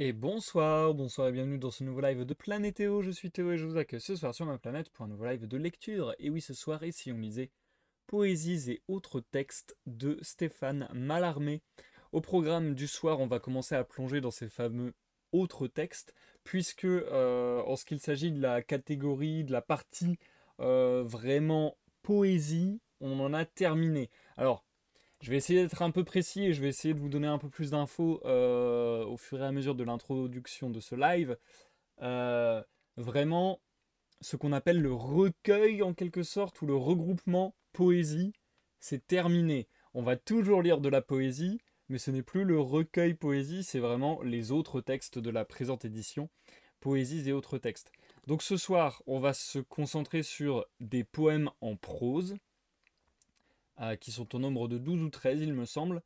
Et bonsoir, bonsoir et bienvenue dans ce nouveau live de Planétéo. Je suis Théo et je vous accueille ce soir sur ma planète pour un nouveau live de lecture. Et oui, ce soir, ici, on lisait Poésies et autres textes de Stéphane Mallarmé. Au programme du soir, on va commencer à plonger dans ces fameux autres textes, puisque en ce qu'il s'agit de la catégorie, de la partie vraiment poésie, on en a terminé. Alors, je vais essayer d'être un peu précis et je vais essayer de vous donner un peu plus d'infos au fur et à mesure de l'introduction de ce live. Euh, Vraiment, ce qu'on appelle le recueil en quelque sorte, ou le regroupement poésie, c'est terminé. On va toujours lire de la poésie, mais ce n'est plus le recueil poésie, c'est vraiment les autres textes de la présente édition, poésies et autres textes. Donc ce soir, on va se concentrer sur des poèmes en prose, qui sont au nombre de 12 ou 13 il me semble,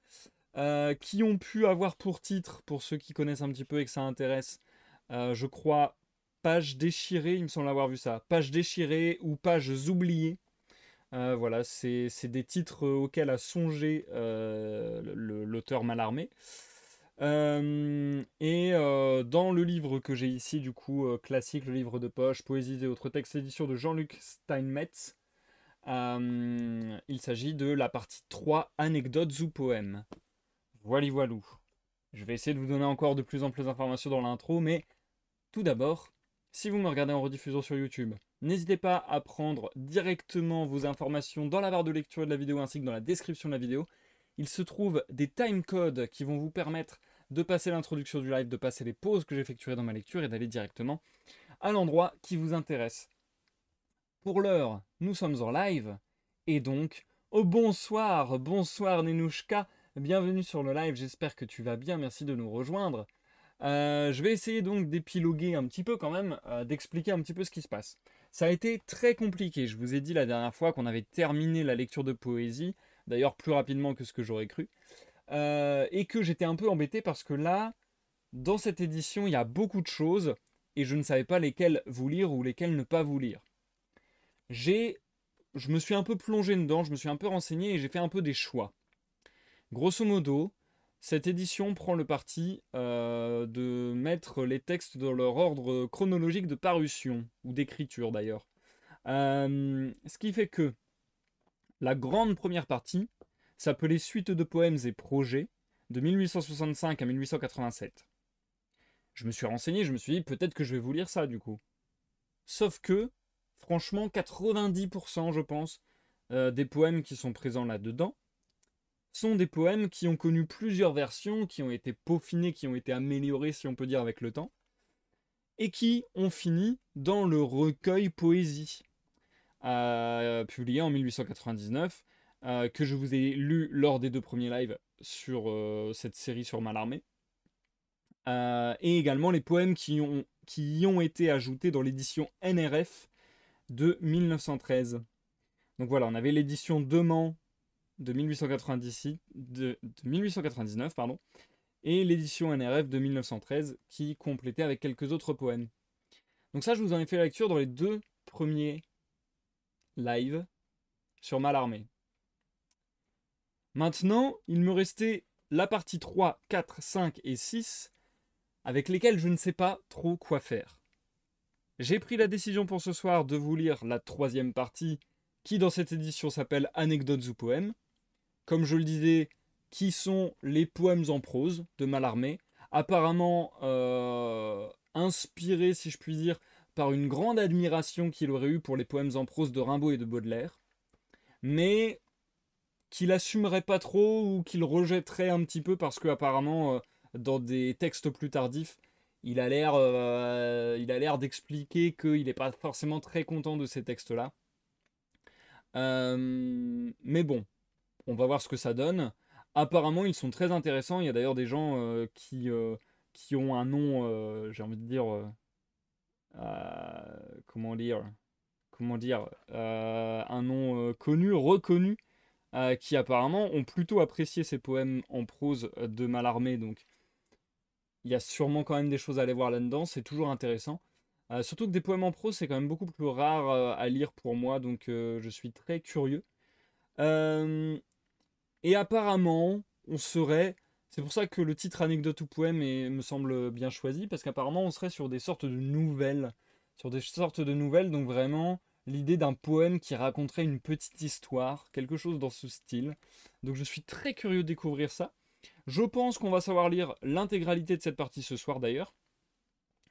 qui ont pu avoir pour titre, pour ceux qui connaissent un petit peu et que ça intéresse, je crois, Page déchirée, il me semble avoir vu ça, Page déchirée ou Pages oubliées. Voilà, c'est des titres auxquels a songé l'auteur Mallarmé. Dans le livre que j'ai ici, du coup, classique, le livre de poche, Poésie et autres textes, édition de Jean-Luc Steinmetz, il s'agit de la partie 3, Anecdotes ou poèmes. Voili voilou. Je vais essayer de vous donner encore de plus en plus d'informations dans l'intro, mais tout d'abord, si vous me regardez en rediffusion sur YouTube, n'hésitez pas à prendre directement vos informations dans la barre de lecture de la vidéo ainsi que dans la description de la vidéo. Il se trouve des timecodes qui vont vous permettre de passer l'introduction du live, de passer les pauses que j'effectuerai dans ma lecture et d'aller directement à l'endroit qui vous intéresse. Pour l'heure, nous sommes en live, et donc, oh bonsoir, bonsoir Nenouchka, bienvenue sur le live, j'espère que tu vas bien, merci de nous rejoindre. Je vais essayer donc d'épiloguer un petit peu quand même, d'expliquer un petit peu ce qui se passe. Ça a été très compliqué, je vous ai dit la dernière fois qu'on avait terminé la lecture de poésie, d'ailleurs plus rapidement que ce que j'aurais cru, et que j'étais un peu embêté parce que là, dans cette édition, il y a beaucoup de choses, et je ne savais pas lesquelles vous lire ou lesquelles ne pas vous lire. J'ai je me suis un peu plongé dedans, je me suis un peu renseigné et j'ai fait un peu des choix. Grosso modo, cette édition prend le parti de mettre les textes dans leur ordre chronologique de parution, ou d'écriture d'ailleurs. Ce qui fait que la grande première partie s'appelait Suite de poèmes et projets de 1865 à 1887. Je me suis renseigné, je me suis dit peut-être que je vais vous lire ça du coup. Sauf que, franchement, 90% je pense des poèmes qui sont présents là-dedans sont des poèmes qui ont connu plusieurs versions, qui ont été peaufinés, qui ont été améliorés, si on peut dire, avec le temps, et qui ont fini dans le recueil Poésie, publié en 1899, que je vous ai lu lors des deux premiers lives sur cette série sur Mallarmé, et également les poèmes qui y ont été ajoutés dans l'édition NRF de 1913. Donc voilà, on avait l'édition de Mans de 1890, de 1899, pardon, et l'édition NRF de 1913 qui complétait avec quelques autres poèmes. Donc ça, je vous en ai fait la lecture dans les deux premiers lives sur Mallarmé. Maintenant, il me restait la partie 3, 4, 5 et 6 avec lesquelles je ne sais pas trop quoi faire. J'ai pris la décision pour ce soir de vous lire la troisième partie qui dans cette édition s'appelle Anecdotes ou poèmes. Comme je le disais, qui sont les poèmes en prose de Mallarmé, apparemment inspiré, si je puis dire, par une grande admiration qu'il aurait eue pour les poèmes en prose de Rimbaud et de Baudelaire, mais qu'il assumerait pas trop ou qu'il rejetterait un petit peu parce que apparemment dans des textes plus tardifs, il a l'air d'expliquer qu'il n'est pas forcément très content de ces textes-là. Mais bon, on va voir ce que ça donne. Apparemment, ils sont très intéressants. Il y a d'ailleurs des gens qui ont un nom, j'ai envie de dire, comment dire, un nom connu, reconnu, qui apparemment ont plutôt apprécié ces poèmes en prose de Mallarmé. Donc, il y a sûrement quand même des choses à aller voir là-dedans. C'est toujours intéressant. Surtout que des poèmes en prose, c'est quand même beaucoup plus rare à lire pour moi. Donc, je suis très curieux. Euh, Et apparemment, on serait C'est pour ça que le titre anecdote ou poème me semble bien choisi, parce qu'apparemment on serait sur des sortes de nouvelles. Sur des sortes de nouvelles, donc vraiment l'idée d'un poème qui raconterait une petite histoire, quelque chose dans ce style. Donc je suis très curieux de découvrir ça. Je pense qu'on va savoir lire l'intégralité de cette partie ce soir d'ailleurs.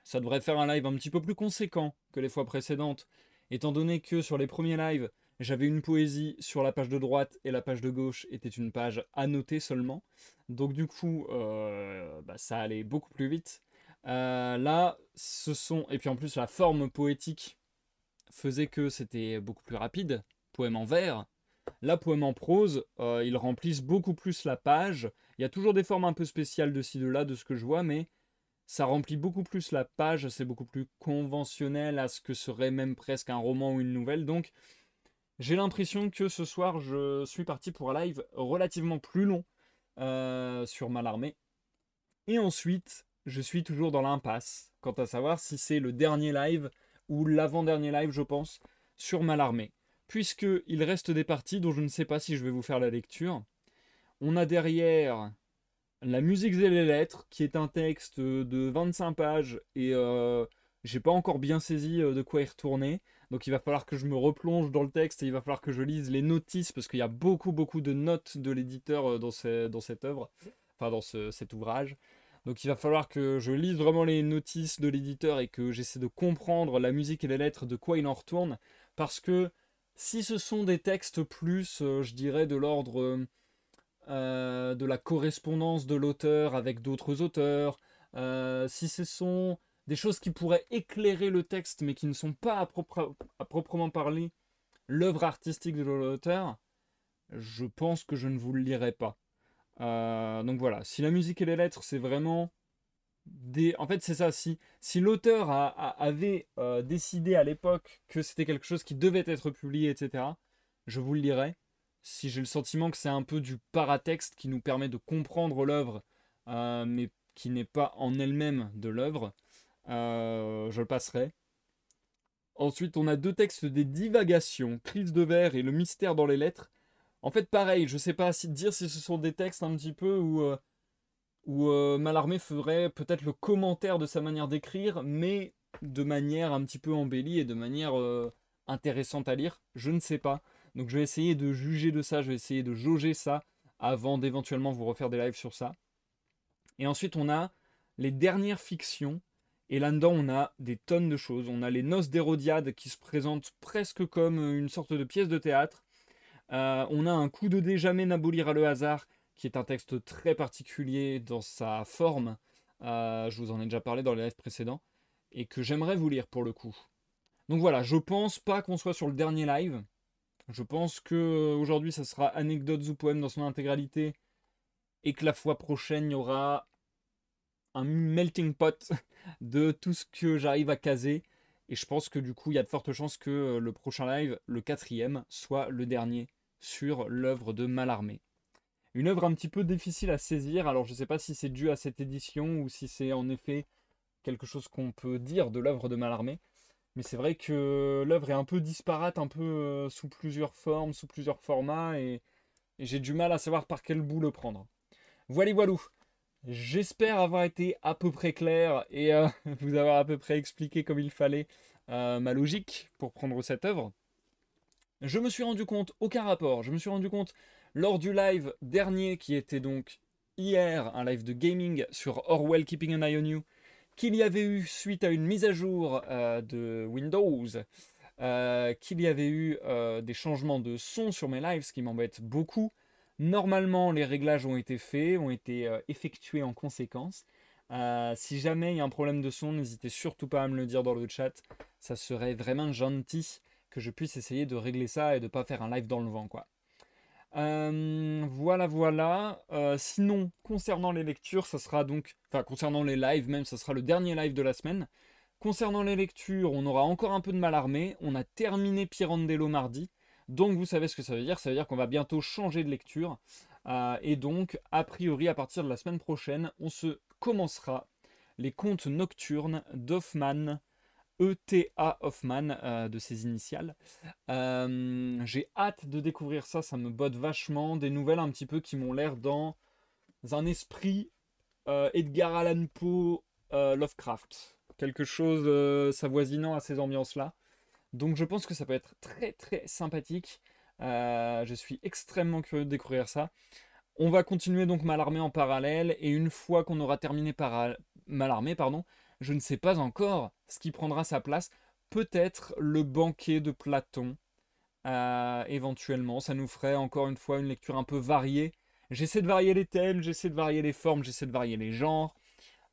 Ça devrait faire un live un petit peu plus conséquent que les fois précédentes, étant donné que sur les premiers lives, j'avais une poésie sur la page de droite et la page de gauche était une page annotée seulement. Donc du coup, ça allait beaucoup plus vite. Là, ce sont... Et puis en plus, la forme poétique faisait que c'était beaucoup plus rapide. Poème en vers. Là, poème en prose, ils remplissent beaucoup plus la page. Il y a toujours des formes un peu spéciales de ci, de là, de ce que je vois, mais ça remplit beaucoup plus la page, c'est beaucoup plus conventionnel à ce que serait même presque un roman ou une nouvelle. Donc j'ai l'impression que ce soir je suis parti pour un live relativement plus long sur Malarmé. Et ensuite, je suis toujours dans l'impasse quant à savoir si c'est le dernier live ou l'avant-dernier live, je pense, sur Malarmé. Puisque il reste des parties dont je ne sais pas si je vais vous faire la lecture. On a derrière la musique et les lettres, qui est un texte de 25 pages et j'ai pas encore bien saisi de quoi y retourner. Donc il va falloir que je me replonge dans le texte et il va falloir que je lise les notices parce qu'il y a beaucoup beaucoup de notes de l'éditeur dans cette œuvre, enfin cet ouvrage. Donc il va falloir que je lise vraiment les notices de l'éditeur et que j'essaie de comprendre la musique et les lettres, de quoi il en retourne. Parce que si ce sont des textes plus, je dirais, de l'ordre de la correspondance de l'auteur avec d'autres auteurs, si ce sont des choses qui pourraient éclairer le texte mais qui ne sont pas à proprement parler l'œuvre artistique de l'auteur, je pense que je ne vous le lirai pas. Donc voilà, si la musique et les lettres, c'est vraiment des... En fait, c'est ça, si l'auteur avait décidé à l'époque que c'était quelque chose qui devait être publié, etc., je vous le lirai. Si j'ai le sentiment que c'est un peu du paratexte qui nous permet de comprendre l'œuvre, mais qui n'est pas en elle-même de l'œuvre, je le passerai. Ensuite, on a deux textes des divagations, Crise de verre et Le mystère dans les lettres. En fait, pareil, je sais pas si dire si ce sont des textes un petit peu où Mallarmé ferait peut-être le commentaire de sa manière d'écrire, mais de manière un petit peu embellie et de manière intéressante à lire. Je ne sais pas. Donc je vais essayer de juger de ça, je vais essayer de jauger ça avant d'éventuellement vous refaire des lives sur ça. Et ensuite on a les dernières fictions. Et là-dedans on a des tonnes de choses. On a les Noces d'Hérodiade qui se présentent presque comme une sorte de pièce de théâtre. On a un coup de dé jamais n'abolira le hasard, qui est un texte très particulier dans sa forme. Je vous en ai déjà parlé dans les lives précédents. Et que j'aimerais vous lire pour le coup. Donc voilà, je pense pas qu'on soit sur le dernier live. Je pense que aujourd'hui ça sera anecdotes ou poèmes dans son intégralité. Et que la fois prochaine, il y aura un melting pot de tout ce que j'arrive à caser. Et je pense que du coup, il y a de fortes chances que le prochain live, le quatrième, soit le dernier sur l'œuvre de Mallarmé. Une œuvre un petit peu difficile à saisir, alors je ne sais pas si c'est dû à cette édition ou si c'est en effet quelque chose qu'on peut dire de l'œuvre de Mallarmé, mais c'est vrai que l'œuvre est un peu disparate, un peu sous plusieurs formes, sous plusieurs formats, et j'ai du mal à savoir par quel bout le prendre. Voilà, voilou. J'espère avoir été à peu près clair et vous avoir à peu près expliqué comme il fallait ma logique pour prendre cette œuvre. Je me suis rendu compte, aucun rapport, je me suis rendu compte lors du live dernier qui était donc hier, un live de gaming sur Orwell Keeping an Eye on You, qu'il y avait eu suite à une mise à jour de Windows, qu'il y avait eu des changements de son sur mes lives, ce qui m'embête beaucoup. Normalement, les réglages ont été faits, ont été effectués en conséquence. Si jamais il y a un problème de son, n'hésitez surtout pas à me le dire dans le chat. Ça serait vraiment gentil que je puisse essayer de régler ça et de pas faire un live dans le vent, quoi. Voilà, voilà. Sinon, concernant les lectures, ça sera donc... Enfin, concernant les lives même, ça sera le dernier live de la semaine. Concernant les lectures, on aura encore un peu de Mallarmé. On a terminé Pirandello mardi. Donc vous savez ce que ça veut dire. Ça veut dire qu'on va bientôt changer de lecture. Et donc, a priori, à partir de la semaine prochaine, on se commencera les contes nocturnes d'Hoffmann, E.T.A. Hoffmann, de ses initiales. J'ai hâte de découvrir ça, ça me botte vachement. Des nouvelles un petit peu qui m'ont l'air dans un esprit Edgar Allan Poe, Lovecraft. Quelque chose s'avoisinant à ces ambiances-là. Donc je pense que ça peut être très très sympathique. Je suis extrêmement curieux de découvrir ça. On va continuer donc Malarmé en parallèle, et une fois qu'on aura terminé Malarmé, pardon, je ne sais pas encore ce qui prendra sa place. Peut-être le banquet de Platon, éventuellement. Ça nous ferait encore une fois une lecture un peu variée. J'essaie de varier les thèmes, j'essaie de varier les formes, j'essaie de varier les genres.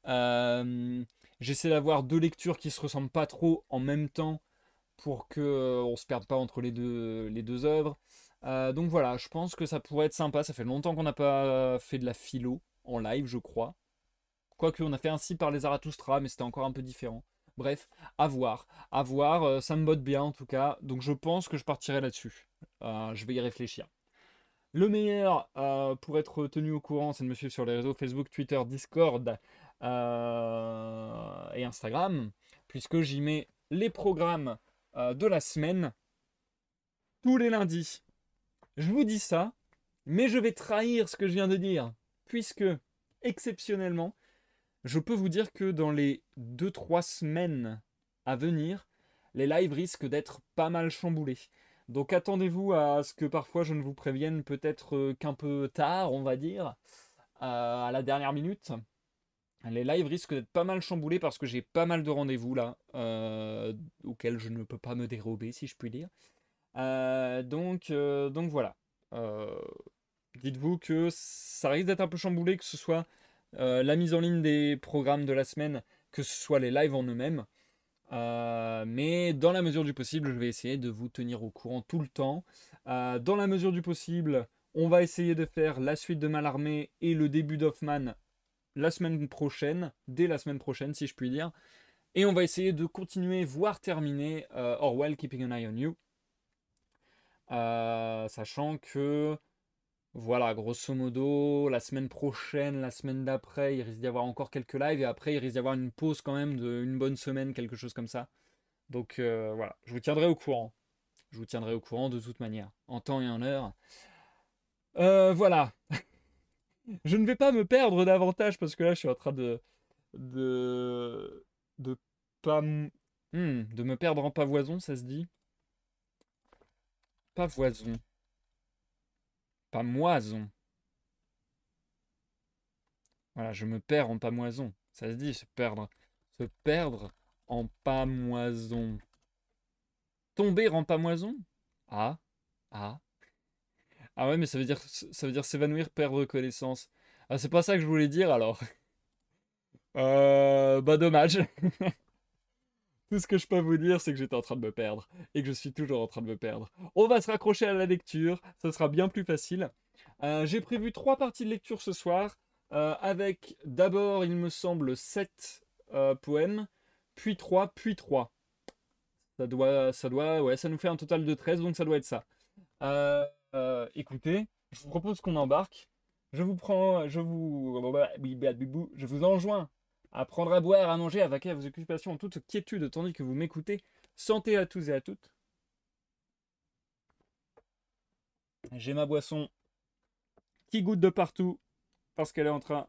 Euh, J'essaie d'avoir deux lectures qui se ressemblent pas trop en même temps pour que on se perde pas entre les deux œuvres. Donc voilà, je pense que ça pourrait être sympa. Ça fait longtemps qu'on n'a pas fait de la philo en live, je crois. Quoique on a fait ainsi par les Zarathustra, mais c'était encore un peu différent. Bref, à voir. À voir, ça me botte bien en tout cas. Donc je pense que je partirai là-dessus. Je vais y réfléchir. Le meilleur pour être tenu au courant, c'est de me suivre sur les réseaux Facebook, Twitter, Discord et Instagram, puisque j'y mets les programmes de la semaine tous les lundis. Je vous dis ça, mais je vais trahir ce que je viens de dire, puisque, exceptionnellement, je peux vous dire que dans les 2 3 semaines à venir, les lives risquent d'être pas mal chamboulés. Donc attendez-vous à ce que parfois je ne vous prévienne peut-être qu'un peu tard, on va dire, à la dernière minute. Les lives risquent d'être pas mal chamboulés parce que j'ai pas mal de rendez-vous là, auxquels je ne peux pas me dérober si je puis dire. Donc voilà. Euh, Dites-vous que ça risque d'être un peu chamboulé, que ce soit la mise en ligne des programmes de la semaine, que ce soit les lives en eux-mêmes. Mais dans la mesure du possible, je vais essayer de vous tenir au courant tout le temps. Dans la mesure du possible, on va essayer de faire la suite de Malarmé et le début d'Hoffman la semaine prochaine, dès la semaine prochaine si je puis dire. Et on va essayer de continuer, voire terminer Orwell Keeping an Eye on You. Sachant que voilà, grosso modo, la semaine prochaine, la semaine d'après, il risque d'y avoir encore quelques lives et après, il risque d'y avoir une pause quand même d'une bonne semaine, quelque chose comme ça. Donc voilà, je vous tiendrai au courant. Je vous tiendrai au courant de toute manière, en temps et en heure. Voilà, je ne vais pas me perdre davantage parce que là, je suis en train de, de pas, de me perdre en pavoison, ça se dit? Pavoison, pas moison. Voilà, je me perds en pamoison. Ça se dit, se perdre. Se perdre en pamoison. Tomber en pamoison? Ah, ah. Ah ouais, mais ça veut dire s'évanouir, perdre connaissance. Ah, c'est pas ça que je voulais dire alors. Bah dommage. Tout ce que je peux vous dire, c'est que j'étais en train de me perdre. Et que je suis toujours en train de me perdre. On va se raccrocher à la lecture. Ça sera bien plus facile. J'ai prévu 3 parties de lecture ce soir. Avec d'abord, il me semble, 7 poèmes. Puis 3, puis 3. Ouais, ça nous fait un total de 13, donc ça doit être ça. Écoutez, je vous propose qu'on embarque. Je vous enjoins à prendre à boire, à manger, à vaquer à vos occupations en toute quiétude tandis que vous m'écoutez. Santé à tous et à toutes. J'ai ma boisson qui goûte de partout parce qu'elle est en train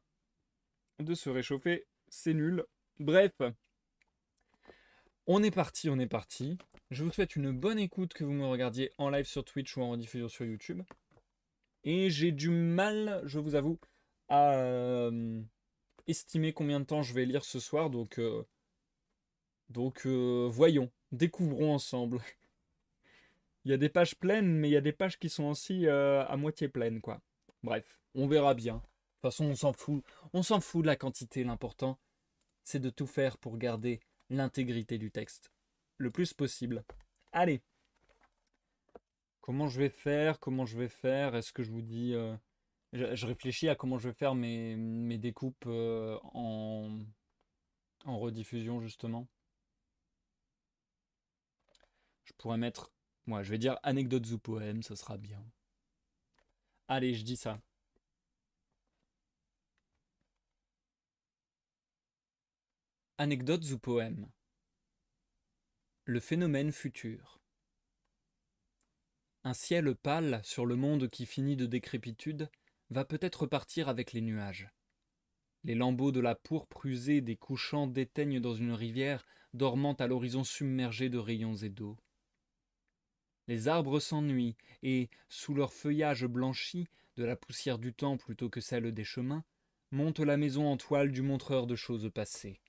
de se réchauffer. C'est nul. Bref, on est parti, on est parti. Je vous souhaite une bonne écoute, que vous me regardiez en live sur Twitch ou en rediffusion sur YouTube. Et j'ai du mal, je vous avoue, à estimer combien de temps je vais lire ce soir. Donc voyons, découvrons ensemble. Il y a des pages pleines, mais il y a des pages qui sont aussi à moitié pleines, quoi. Bref, on verra bien. De toute façon, on s'en fout. On s'en fout de la quantité. L'important, c'est de tout faire pour garder l'intégrité du texte. Le plus possible. Allez, comment je vais faire? Comment je vais faire? Est-ce que je vous dis... je réfléchis à comment je vais faire mes découpes en rediffusion, justement. Je pourrais mettre... Moi, je vais dire anecdotes ou poèmes, ça sera bien. Allez, je dis ça. Anecdotes ou poèmes. Le phénomène futur. Un ciel pâle sur le monde qui finit de décrépitude va peut-être partir avec les nuages. Les lambeaux de la pourpre usée des couchants déteignent dans une rivière dormant à l'horizon submergé de rayons et d'eau. Les arbres s'ennuient, et, sous leur feuillage blanchi, de la poussière du temps plutôt que celle des chemins, monte la maison en toile du montreur de choses passées.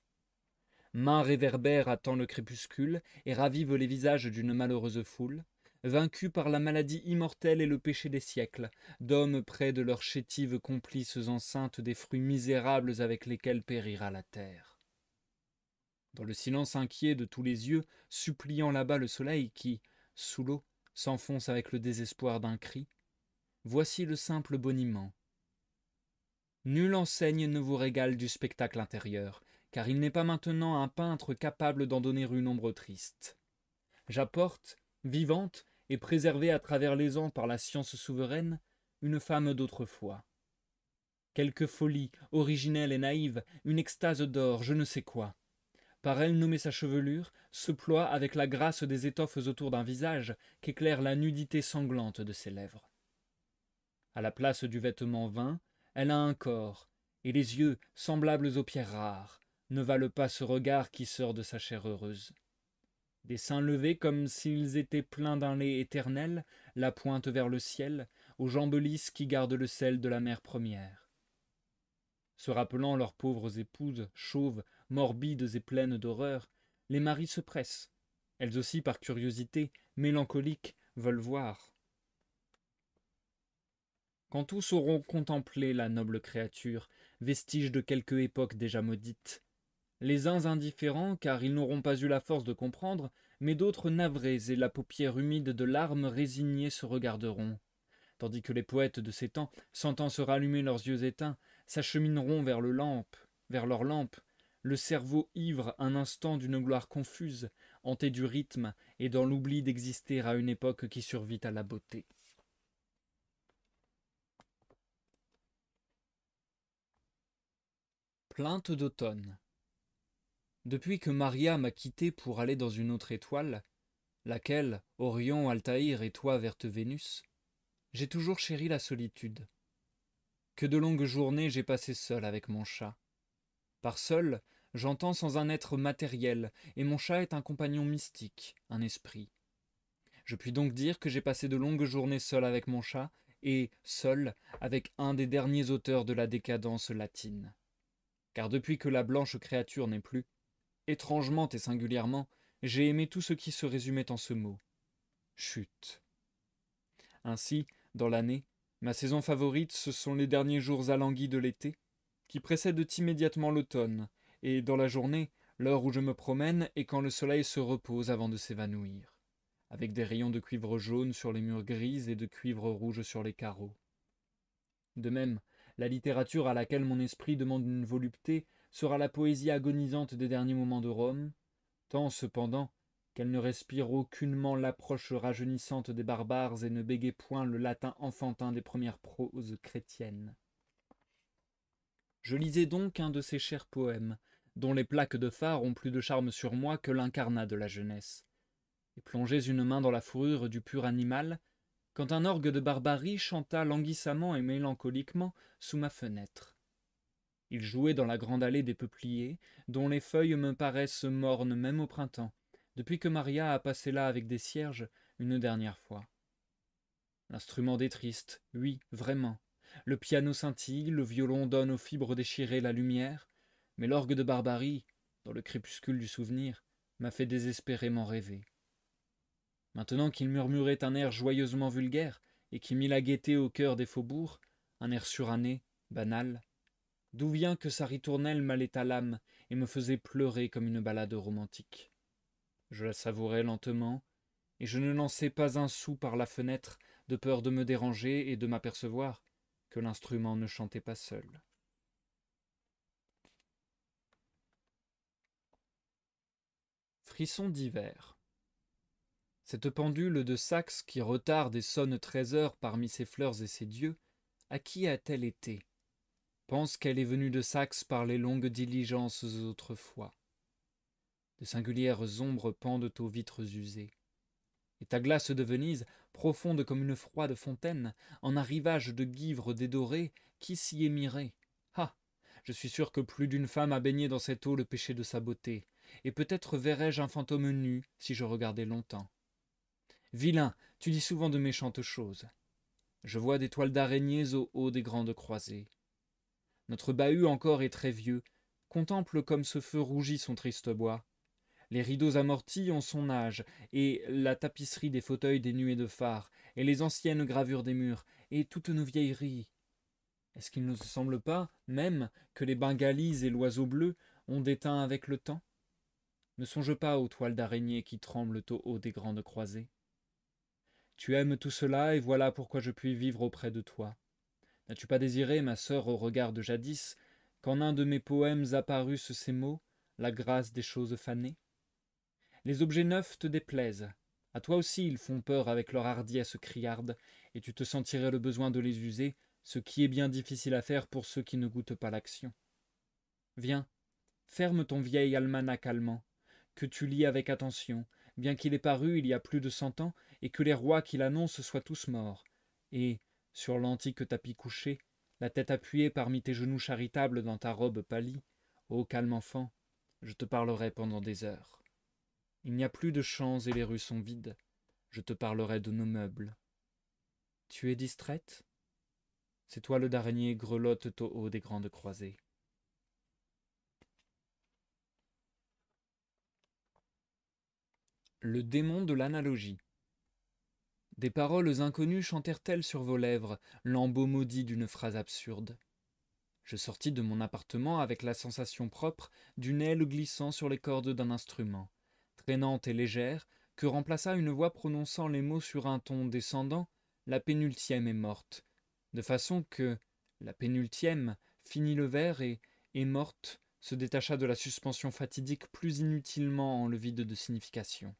Main réverbère attend le crépuscule et ravive les visages d'une malheureuse foule, vaincue par la maladie immortelle et le péché des siècles, d'hommes près de leurs chétives complices enceintes des fruits misérables avec lesquels périra la terre. Dans le silence inquiet de tous les yeux, suppliant là-bas le soleil qui, sous l'eau, s'enfonce avec le désespoir d'un cri, voici le simple boniment. Nulle enseigne ne vous régale du spectacle intérieur, car il n'est pas maintenant un peintre capable d'en donner une ombre triste. J'apporte, vivante et préservée à travers les ans par la science souveraine, une femme d'autrefois. Quelque folie, originelle et naïve, une extase d'or, je ne sais quoi. Par elle nommée sa chevelure, se ploie avec la grâce des étoffes autour d'un visage qu'éclaire la nudité sanglante de ses lèvres. À la place du vêtement vain, elle a un corps, et les yeux, semblables aux pierres rares, ne valent pas ce regard qui sort de sa chair heureuse. Des seins levés comme s'ils étaient pleins d'un lait éternel, la pointe vers le ciel, aux jambes lisses qui gardent le sel de la mère première. Se rappelant leurs pauvres épouses, chauves, morbides et pleines d'horreur, les maris se pressent. Elles aussi, par curiosité, mélancoliques, veulent voir. Quand tous auront contemplé la noble créature, vestige de quelque époque déjà maudite, les uns indifférents, car ils n'auront pas eu la force de comprendre, mais d'autres navrés et la paupière humide de larmes résignées se regarderont, tandis que les poètes de ces temps, sentant se rallumer leurs yeux éteints, s'achemineront vers leur lampe, le cerveau ivre un instant d'une gloire confuse, hanté du rythme et dans l'oubli d'exister à une époque qui survit à la beauté. Plainte d'automne. Depuis que Maria m'a quitté pour aller dans une autre étoile, laquelle, Orion, Altaïr et toi, verte Vénus, j'ai toujours chéri la solitude. Que de longues journées j'ai passées seul avec mon chat. Par seul, j'entends sans un être matériel, et mon chat est un compagnon mystique, un esprit. Je puis donc dire que j'ai passé de longues journées seul avec mon chat, et seul avec un des derniers auteurs de la décadence latine. Car depuis que la blanche créature n'est plus, étrangement et singulièrement, j'ai aimé tout ce qui se résumait en ce mot. Chute. Ainsi, dans l'année, ma saison favorite, ce sont les derniers jours alanguis de l'été, qui précèdent immédiatement l'automne, et dans la journée, l'heure où je me promène et quand le soleil se repose avant de s'évanouir, avec des rayons de cuivre jaune sur les murs grises et de cuivre rouge sur les carreaux. De même, la littérature à laquelle mon esprit demande une volupté sera la poésie agonisante des derniers moments de Rome, tant cependant qu'elle ne respire aucunement l'approche rajeunissante des barbares et ne bégaye point le latin enfantin des premières proses chrétiennes. Je lisais donc un de ces chers poèmes, dont les plaques de phare ont plus de charme sur moi que l'incarnat de la jeunesse, et plongeais une main dans la fourrure du pur animal, quand un orgue de barbarie chanta languissamment et mélancoliquement sous ma fenêtre. Il jouait dans la grande allée des peupliers, dont les feuilles me paraissent mornes même au printemps, depuis que Maria a passé là avec des cierges une dernière fois. L'instrument est triste, oui, vraiment. Le piano scintille, le violon donne aux fibres déchirées la lumière, mais l'orgue de barbarie, dans le crépuscule du souvenir, m'a fait désespérément rêver. Maintenant qu'il murmurait un air joyeusement vulgaire, et qui mit la gaieté au cœur des faubourgs, un air suranné, banal, d'où vient que sa ritournelle m'allait à l'âme et me faisait pleurer comme une ballade romantique. Je la savourais lentement, et je ne lançai pas un sou par la fenêtre, de peur de me déranger et de m'apercevoir que l'instrument ne chantait pas seul. Frisson d'hiver. Cette pendule de Saxe qui retarde et sonne 13 heures parmi ses fleurs et ses dieux, à qui a-t-elle été? Pense qu'elle est venue de Saxe par les longues diligences autrefois. De singulières ombres pendent aux vitres usées. Et ta glace de Venise, profonde comme une froide fontaine, en un rivage de givre dédoré, qui s'y est miré? Ah! Je suis sûr que plus d'une femme a baigné dans cette eau le péché de sa beauté, et peut-être verrais-je un fantôme nu si je regardais longtemps. Vilain, tu dis souvent de méchantes choses. Je vois des toiles d'araignées au haut des grandes croisées. Notre bahut encore est très vieux, contemple comme ce feu rougit son triste bois. Les rideaux amortis ont son âge, et la tapisserie des fauteuils des nuées de phare, et les anciennes gravures des murs, et toutes nos vieilleries. Est-ce qu'il ne te semble pas, même, que les bengalis et l'oiseau bleu ont déteint avec le temps? Ne songe pas aux toiles d'araignées qui tremblent au haut des grandes croisées. Tu aimes tout cela, et voilà pourquoi je puis vivre auprès de toi. N'as-tu pas désiré, ma sœur, au regard de jadis, qu'en un de mes poèmes apparussent ces mots, la grâce des choses fanées? Les objets neufs te déplaisent. À toi aussi ils font peur avec leur hardiesse criarde, et tu te sentirais le besoin de les user, ce qui est bien difficile à faire pour ceux qui ne goûtent pas l'action. Viens, ferme ton vieil almanach allemand, que tu lis avec attention, bien qu'il ait paru il y a plus de 100 ans, et que les rois qui l'annoncent soient tous morts, et, sur l'antique tapis couché, la tête appuyée parmi tes genoux charitables dans ta robe pâlie, ô calme enfant, je te parlerai pendant des heures. Il n'y a plus de champs et les rues sont vides, je te parlerai de nos meubles. Tu es distraite? Ces toiles d'araignées grelottent au haut des grandes croisées. Le démon de l'analogie. Des paroles inconnues chantèrent-elles sur vos lèvres, lambeaux maudits d'une phrase absurde? Je sortis de mon appartement avec la sensation propre d'une aile glissant sur les cordes d'un instrument, traînante et légère, que remplaça une voix prononçant les mots sur un ton descendant, la pénultième est morte, de façon que la pénultième finit le vers et morte, se détacha de la suspension fatidique plus inutilement en le vide de signification.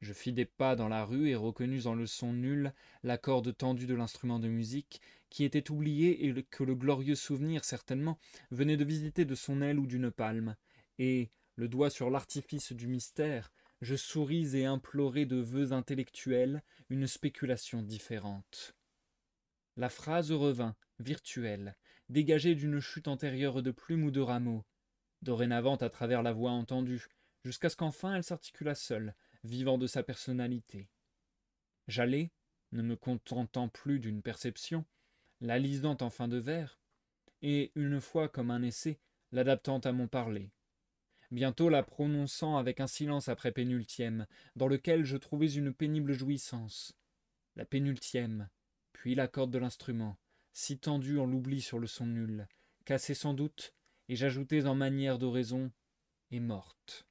Je fis des pas dans la rue et reconnus dans le son nul la corde tendue de l'instrument de musique, qui était oublié et que le glorieux souvenir, certainement, venait de visiter de son aile ou d'une palme, et, le doigt sur l'artifice du mystère, je souris et implorai de vœux intellectuels une spéculation différente. La phrase revint, virtuelle, dégagée d'une chute antérieure de plumes ou de rameaux, dorénavant à travers la voix entendue, jusqu'à ce qu'enfin elle s'articulât seule, vivant de sa personnalité. J'allais, ne me contentant plus d'une perception, la lisant en fin de vers, et, une fois comme un essai, l'adaptant à mon parler. Bientôt la prononçant avec un silence après pénultième, dans lequel je trouvais une pénible jouissance. La pénultième, puis la corde de l'instrument, si tendue en l'oubli sur le son nul, cassée sans doute, et j'ajoutais en manière d'oraison, est morte.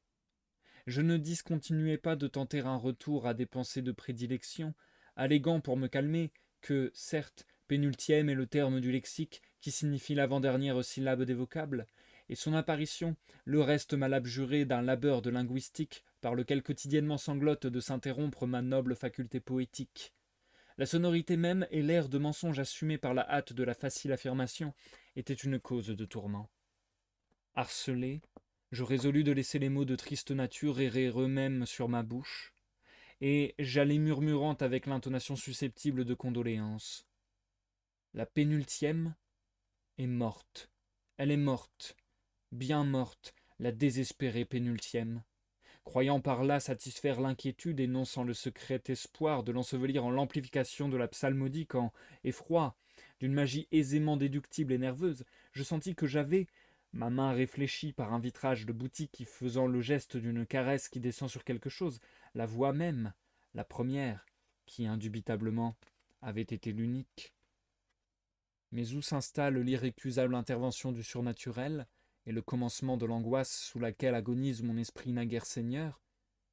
Je ne discontinuais pas de tenter un retour à des pensées de prédilection, alléguant pour me calmer que, certes, pénultième est le terme du lexique qui signifie l'avant-dernière syllabe des vocables, et son apparition, le reste mal abjuré d'un labeur de linguistique par lequel quotidiennement sanglote de s'interrompre ma noble faculté poétique. La sonorité même et l'air de mensonge assumé par la hâte de la facile affirmation étaient une cause de tourment. Harcelé, je résolus de laisser les mots de triste nature errer eux-mêmes sur ma bouche, et j'allai murmurant avec l'intonation susceptible de condoléance. La pénultième est morte. Elle est morte, bien morte, la désespérée pénultième. Croyant par là satisfaire l'inquiétude et non sans le secret espoir de l'ensevelir en l'amplification de la psalmodie quand, effroi, d'une magie aisément déductible et nerveuse, je sentis que j'avais, ma main réfléchie par un vitrage de boutique qui faisant le geste d'une caresse qui descend sur quelque chose, la voix même, la première, qui indubitablement avait été l'unique. Mais où s'installe l'irrécusable intervention du surnaturel, et le commencement de l'angoisse sous laquelle agonise mon esprit naguère seigneur,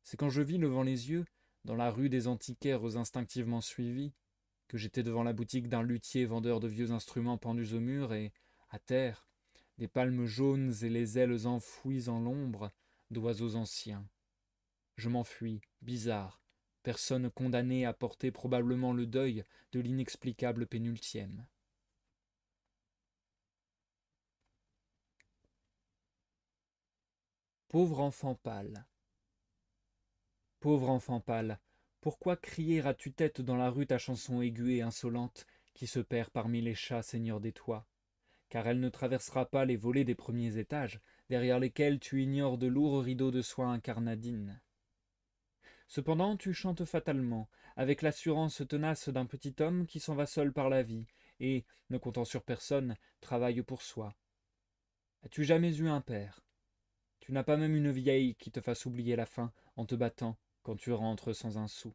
c'est quand je vis levant les yeux, dans la rue des antiquaires instinctivement suivis, que j'étais devant la boutique d'un luthier vendeur de vieux instruments pendus au mur, et, à terre, des palmes jaunes et les ailes enfouies en l'ombre d'oiseaux anciens. Je m'enfuis, bizarre, personne condamnée à porter probablement le deuil de l'inexplicable pénultième. Pauvre enfant pâle. Pauvre enfant pâle, pourquoi crier à tue-tête dans la rue ta chanson aiguë et insolente, qui se perd parmi les chats seigneurs des toits? Car elle ne traversera pas les volets des premiers étages, derrière lesquels tu ignores de lourds rideaux de soie incarnadine. Cependant tu chantes fatalement, avec l'assurance tenace d'un petit homme qui s'en va seul par la vie, et, ne comptant sur personne, travaille pour soi. As-tu jamais eu un père? Tu n'as pas même une vieille qui te fasse oublier la faim en te battant quand tu rentres sans un sou.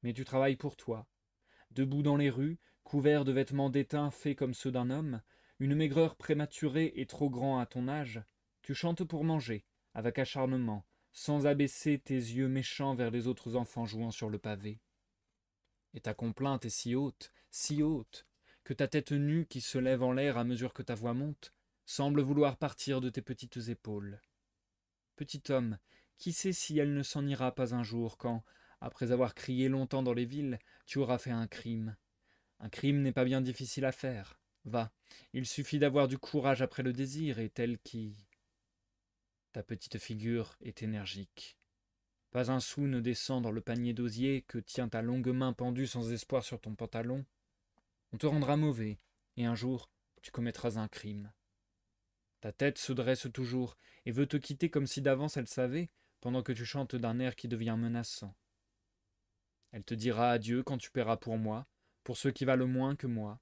Mais tu travailles pour toi. Debout dans les rues, couvert de vêtements d'étain faits comme ceux d'un homme, une maigreur prématurée et trop grand à ton âge, tu chantes pour manger, avec acharnement, sans abaisser tes yeux méchants vers les autres enfants jouant sur le pavé. Et ta complainte est si haute, que ta tête nue qui se lève en l'air à mesure que ta voix monte, semble vouloir partir de tes petites épaules. Petit homme, qui sait si elle ne s'en ira pas un jour quand, après avoir crié longtemps dans les villes, tu auras fait un crime. Un crime n'est pas bien difficile à faire. Va, il suffit d'avoir du courage après le désir, et tel qui... Ta petite figure est énergique. Pas un sou ne descend dans le panier d'osier que tient ta longue main pendue sans espoir sur ton pantalon. On te rendra mauvais, et un jour tu commettras un crime. Ta tête se dresse toujours, et veut te quitter comme si d'avance elle savait, pendant que tu chantes d'un air qui devient menaçant. Elle te dira adieu quand tu paieras pour moi, pour ceux qui valent moins que moi.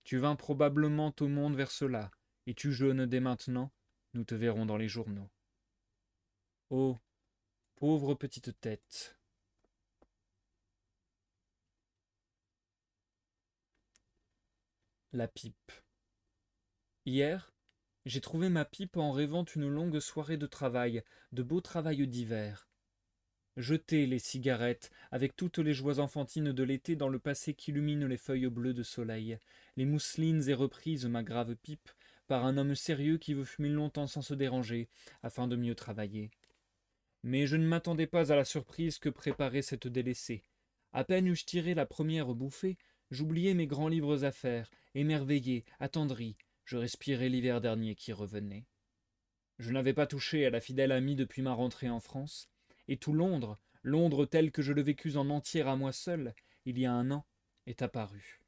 Tu vins probablement au monde vers cela, et tu jeûnes dès maintenant, nous te verrons dans les journaux. Oh, pauvre petite tête! La pipe. Hier, j'ai trouvé ma pipe en rêvant une longue soirée de travail, de beaux travail d'hiver. Jeter les cigarettes, avec toutes les joies enfantines de l'été dans le passé qu'illuminent les feuilles bleues de soleil, les mousselines et reprises ma grave pipe, par un homme sérieux qui veut fumer longtemps sans se déranger, afin de mieux travailler. Mais je ne m'attendais pas à la surprise que préparait cette délaissée. À peine eus-je tiré la première bouffée, j'oubliai mes grands livres à faire, émerveillé, attendri, je respirais l'hiver dernier qui revenait. Je n'avais pas touché à la fidèle amie depuis ma rentrée en France, et tout Londres, Londres tel que je le vécus en entier à moi seul, il y a un an, est apparu.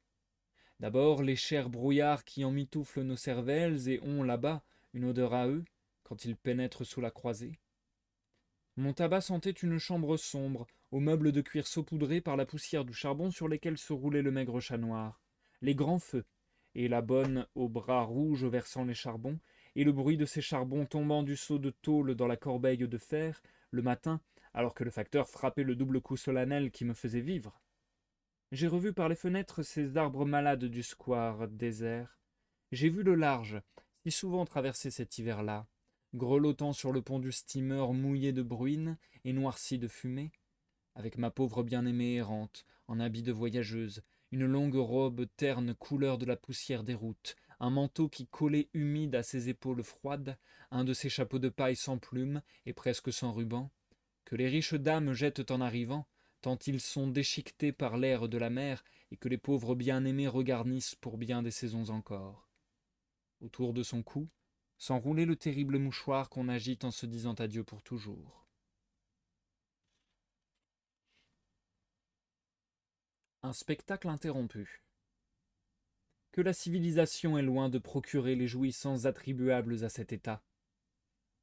D'abord les chers brouillards qui emmitouflent nos cervelles et ont, là-bas, une odeur à eux, quand ils pénètrent sous la croisée. Mon tabac sentait une chambre sombre, aux meubles de cuir saupoudrés par la poussière du charbon sur lesquels se roulait le maigre chat noir, les grands feux, et la bonne aux bras rouges versant les charbons, et le bruit de ces charbons tombant du seau de tôle dans la corbeille de fer, le matin, alors que le facteur frappait le double coup solennel qui me faisait vivre. J'ai revu par les fenêtres ces arbres malades du square désert. J'ai vu le large, si souvent traversé cet hiver-là, grelottant sur le pont du steamer mouillé de bruine et noirci de fumée, avec ma pauvre bien-aimée errante, en habit de voyageuse, une longue robe terne couleur de la poussière des routes, un manteau qui collait humide à ses épaules froides, un de ces chapeaux de paille sans plumes et presque sans ruban, que les riches dames jettent en arrivant, tant ils sont déchiquetés par l'air de la mer et que les pauvres bien-aimés regarnissent pour bien des saisons encore. Autour de son cou s'enroulait le terrible mouchoir qu'on agite en se disant adieu pour toujours. Un spectacle interrompu. Que la civilisation est loin de procurer les jouissances attribuables à cet état.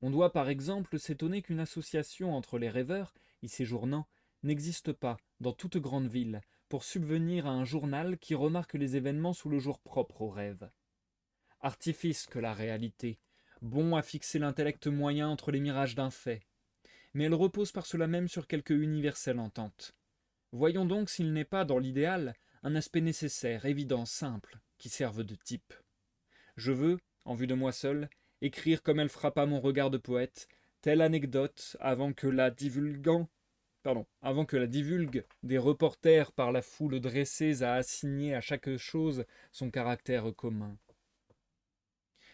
On doit par exemple s'étonner qu'une association entre les rêveurs, y séjournant, n'existe pas, dans toute grande ville, pour subvenir à un journal qui remarque les événements sous le jour propre aux rêves. Artifice que la réalité, bon à fixer l'intellect moyen entre les mirages d'un fait, mais elle repose par cela même sur quelque universelle entente. Voyons donc s'il n'est pas, dans l'idéal, un aspect nécessaire, évident, simple, qui serve de type. Je veux, en vue de moi seul, écrire comme elle frappa mon regard de poète, telle anecdote avant que la divulgue des reporters par la foule dressés à assigner à chaque chose son caractère commun.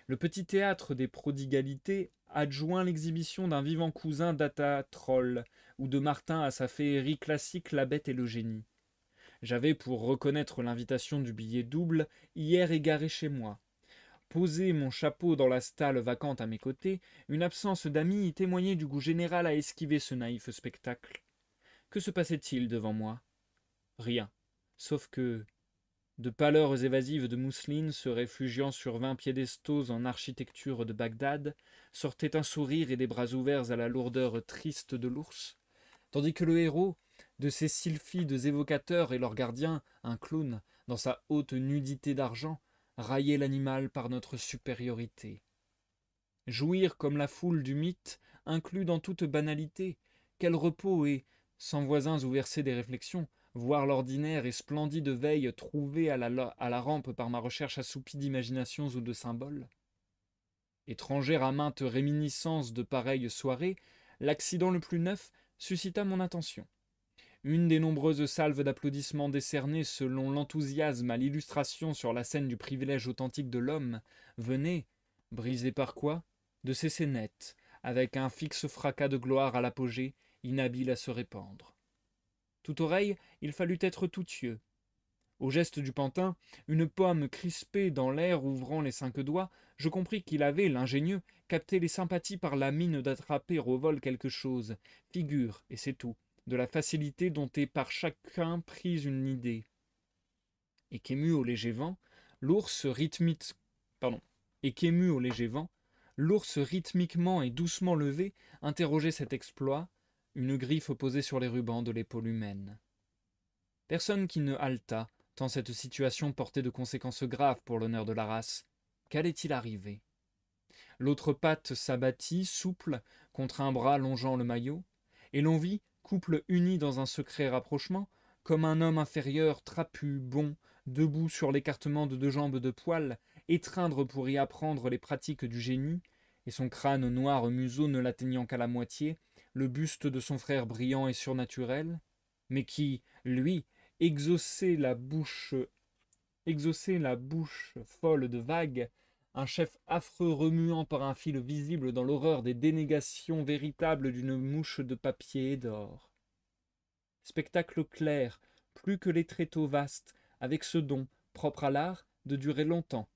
Le petit théâtre des prodigalités adjoint l'exhibition d'un vivant cousin d'Ata Troll, ou de Martin à sa féerie classique La Bête et le Génie. J'avais, pour reconnaître l'invitation du billet double, hier égaré chez moi. posé mon chapeau dans la stalle vacante à mes côtés, une absence d'amis y témoignait du goût général à esquiver ce naïf spectacle. Que se passait-il devant moi? Rien, sauf que, de pâleurs évasives de mousseline se réfugiant sur 20 piédestaux en architecture de Bagdad, sortait un sourire et des bras ouverts à la lourdeur triste de l'ours, tandis que le héros, de ces sylphides évocateurs et leur gardien, un clown, dans sa haute nudité d'argent, raillait l'animal par notre supériorité. Jouir comme la foule du mythe inclut dans toute banalité, quel repos et, sans voisins ou verser des réflexions, voir l'ordinaire et splendide veille trouvée à la rampe par ma recherche assoupie d'imaginations ou de symboles. Étrangère à maintes réminiscences de pareilles soirées, l'accident le plus neuf suscita mon attention. Une des nombreuses salves d'applaudissements décernées selon l'enthousiasme à l'illustration sur la scène du privilège authentique de l'homme venait, brisée par quoi, de cesser net, avec un fixe fracas de gloire à l'apogée, inhabile à se répandre. Tout oreille, il fallut être tout yeux. Au geste du pantin, une pomme crispée dans l'air ouvrant les 5 doigts, je compris qu'il avait, l'ingénieux, capté les sympathies par la mine d'attraper au vol quelque chose, figure, et c'est tout, de la facilité dont est par chacun prise une idée. Et qu'ému au léger vent, l'ours rythmique, pardon, et qu'ému au léger vent, l'ours rythmiquement et doucement levé interrogeait cet exploit, une griffe posée sur les rubans de l'épaule humaine. Personne qui ne haleta, tant cette situation portait de conséquences graves pour l'honneur de la race. Qu'allait-il arriver? L'autre patte s'abattit, souple, contre un bras longeant le maillot, et l'on vit, couple uni dans un secret rapprochement, comme un homme inférieur, trapu, bon, debout sur l'écartement de 2 jambes de poil, étreindre pour y apprendre les pratiques du génie, et son crâne noir museau ne l'atteignant qu'à la moitié, le buste de son frère brillant et surnaturel, mais qui, lui, exauçait la bouche folle de vagues, un chef affreux remuant par un fil visible dans l'horreur des dénégations véritables d'une mouche de papier et d'or. Spectacle clair, plus que les tréteaux vastes, avec ce don, propre à l'art, de durer longtemps.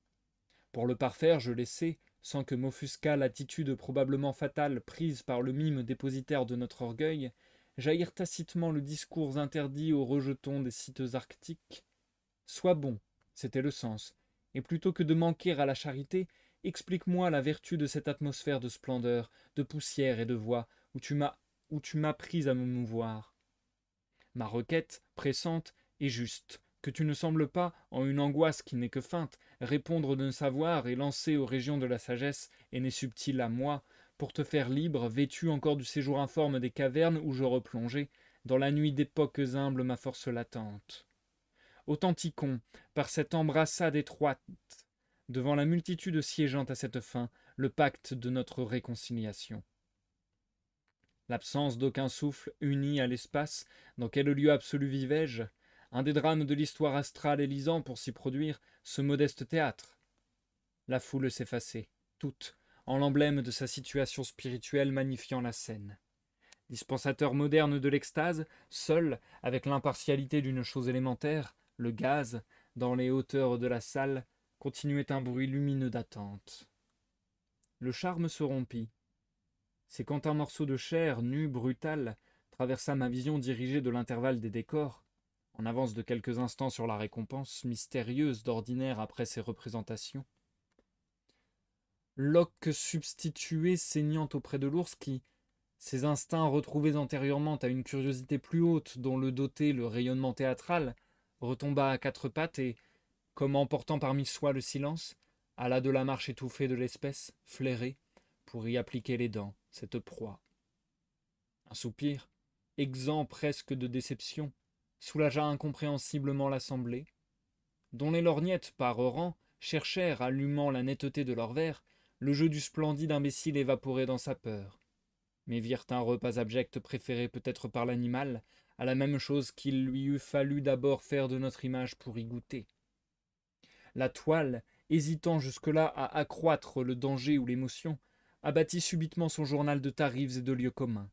Pour le parfaire, je laissai, sans que m'offusquât l'attitude probablement fatale prise par le mime dépositaire de notre orgueil, jaillir tacitement le discours interdit aux rejetons des sites arctiques. Sois bon, c'était le sens, et plutôt que de manquer à la charité, explique-moi la vertu de cette atmosphère de splendeur, de poussière et de voix, où tu m'as pris à me mouvoir. Ma requête, pressante, est juste, que tu ne sembles pas, en une angoisse qui n'est que feinte, répondre de savoir et lancer aux régions de la sagesse, et n'est subtile à moi, pour te faire libre, vêtu encore du séjour informe des cavernes où je replongeai, dans la nuit d'époques humbles ma force latente. Authenticons, par cette embrassade étroite, devant la multitude siégeant à cette fin, le pacte de notre réconciliation. L'absence d'aucun souffle uni à l'espace, dans quel lieu absolu vivais-je? Un des drames de l'histoire astrale élisant pour s'y produire ce modeste théâtre. La foule s'effaçait, toute, en l'emblème de sa situation spirituelle magnifiant la scène. Dispensateur moderne de l'extase, seul, avec l'impartialité d'une chose élémentaire, le gaz, dans les hauteurs de la salle, continuait un bruit lumineux d'attente. Le charme se rompit. C'est quand un morceau de chair, nu, brutal, traversa ma vision dirigée de l'intervalle des décors, en avance de quelques instants sur la récompense mystérieuse d'ordinaire après ces représentations. L'oc substitué saignant auprès de l'ours qui, ses instincts retrouvés antérieurement à une curiosité plus haute dont le dotait le rayonnement théâtral, retomba à 4 pattes et, comme emportant parmi soi le silence, alla de la marche étouffée de l'espèce, flairée, pour y appliquer les dents, cette proie. Un soupir, exempt presque de déception, soulagea incompréhensiblement l'assemblée, dont les lorgnettes, par rang, cherchèrent, allumant la netteté de leurs verres, le jeu du splendide imbécile évaporé dans sa peur, mais virent un repas abject préféré peut-être par l'animal à la même chose qu'il lui eût fallu d'abord faire de notre image pour y goûter. La toile, hésitant jusque-là à accroître le danger ou l'émotion, abattit subitement son journal de tarifs et de lieux communs.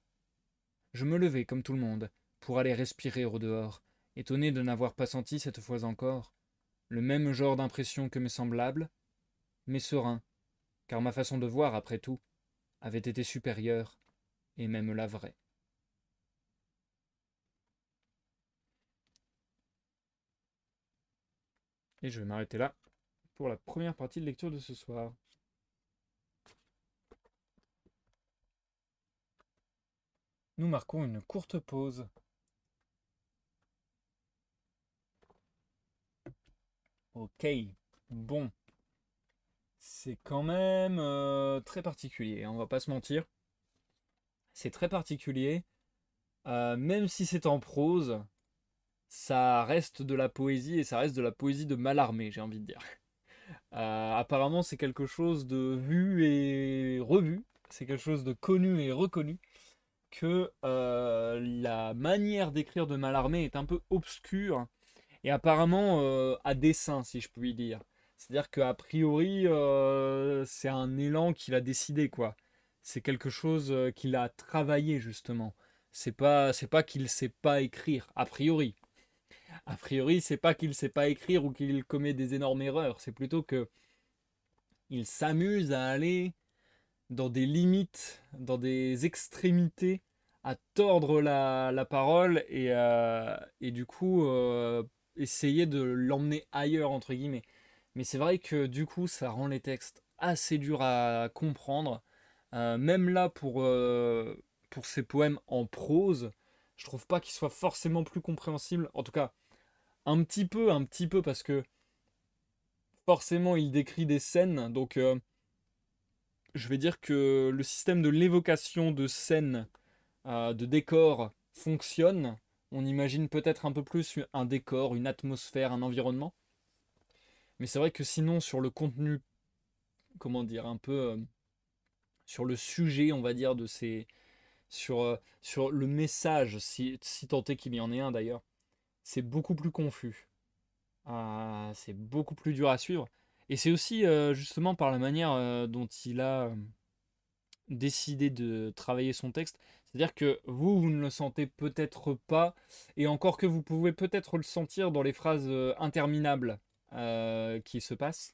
Je me levai, comme tout le monde, pour aller respirer au dehors, étonné de n'avoir pas senti, cette fois encore, le même genre d'impression que mes semblables, mais serein, car ma façon de voir, après tout, avait été supérieure, et même la vraie. Et je vais m'arrêter là pour la première partie de lecture de ce soir. Nous marquons une courte pause. Ok, bon, c'est quand même très particulier, hein, on va pas se mentir. C'est très particulier. Même si c'est en prose, ça reste de la poésie et ça reste de la poésie de Mallarmé, j'ai envie de dire. Apparemment, c'est quelque chose de vu et revu, c'est quelque chose de connu et reconnu, que la manière d'écrire de Mallarmé est un peu obscure et apparemment à dessein, si je puis dire. C'est-à-dire qu'a priori, c'est un élan qu'il a décidé, quoi. C'est quelque chose qu'il a travaillé, justement. C'est pas qu'il sait pas écrire, a priori. A priori, c'est pas qu'il sait pas écrire ou qu'il commet des énormes erreurs. C'est plutôt que il s'amuse à aller dans des limites, dans des extrémités, à tordre la parole et du coup essayer de l'emmener ailleurs, entre guillemets. Mais c'est vrai que du coup, ça rend les textes assez durs à comprendre. Même là, pour ces poèmes en prose, je trouve pas qu'ils soient forcément plus compréhensibles. En tout cas, un petit peu, parce que forcément, il décrit des scènes. Donc, je vais dire que le système de l'évocation de scènes, de décors fonctionne. On imagine peut-être un peu plus un décor, une atmosphère, un environnement. Mais c'est vrai que sinon, sur le contenu, comment dire, un peu sur le sujet, on va dire, sur le message, si tant est qu'il y en ait un d'ailleurs, c'est beaucoup plus confus. C'est beaucoup plus dur à suivre. Et c'est aussi justement par la manière dont il a décidé de travailler son texte. C'est-à-dire que vous ne le sentez peut-être pas, et encore que vous pouvez peut-être le sentir dans les phrases interminables qui se passent.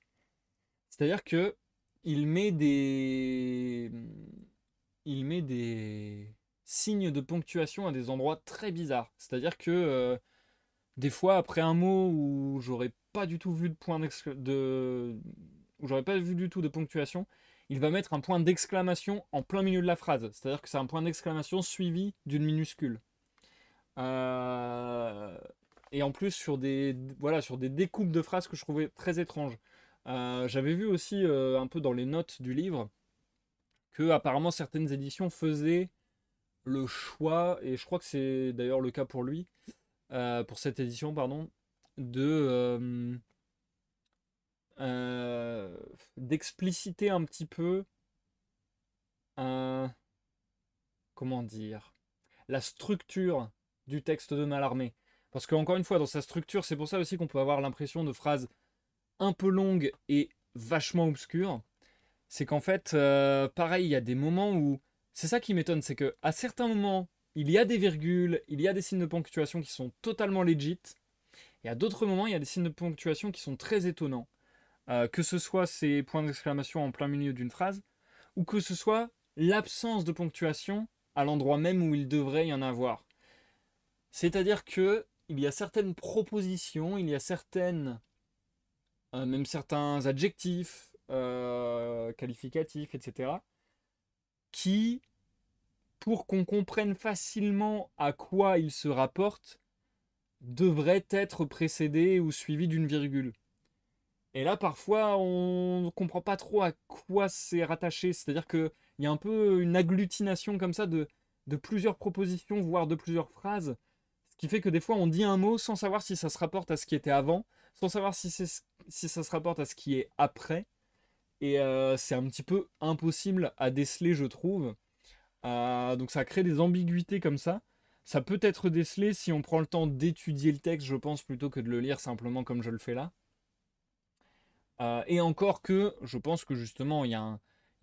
C'est-à-dire que il met des, il met des signes de ponctuation à des endroits très bizarres. C'est-à-dire que des fois, après un mot où j'aurais pas du tout vu de où j'aurais pas vu du tout de ponctuation, il va mettre un point d'exclamation en plein milieu de la phrase. C'est-à-dire que c'est un point d'exclamation suivi d'une minuscule. Euh, Et en plus sur des découpes de phrases que je trouvais très étranges. J'avais vu aussi un peu dans les notes du livre que apparemment certaines éditions faisaient le choix, et je crois que c'est d'ailleurs le cas pour lui, pour cette édition, pardon, de d'expliciter un petit peu un, comment dire, la structure du texte de Mallarmé. Parce qu'encore une fois, dans sa structure, c'est pour ça aussi qu'on peut avoir l'impression de phrases un peu longues et vachement obscures. C'est qu'en fait, pareil, il y a des moments où... C'est ça qui m'étonne, c'est que à certains moments, il y a des virgules, il y a des signes de ponctuation qui sont totalement legit, et à d'autres moments, il y a des signes de ponctuation qui sont très étonnants. Que ce soit ces points d'exclamation en plein milieu d'une phrase, ou que ce soit l'absence de ponctuation à l'endroit même où il devrait y en avoir. C'est-à-dire que il y a certaines propositions, il y a même certains adjectifs, qualificatifs, etc., qui, pour qu'on comprenne facilement à quoi ils se rapportent, devraient être précédés ou suivis d'une virgule. Et là, parfois, on ne comprend pas trop à quoi c'est rattaché. C'est-à-dire qu'il y a un peu une agglutination comme ça de plusieurs propositions, voire de plusieurs phrases. Ce qui fait que des fois, on dit un mot sans savoir si ça se rapporte à ce qui était avant, sans savoir si ça se rapporte à ce qui est après. Et c'est un petit peu impossible à déceler, je trouve. Donc ça crée des ambiguïtés comme ça. Ça peut être décelé si on prend le temps d'étudier le texte, je pense, plutôt que de le lire simplement comme je le fais là. Et encore que je pense que justement il y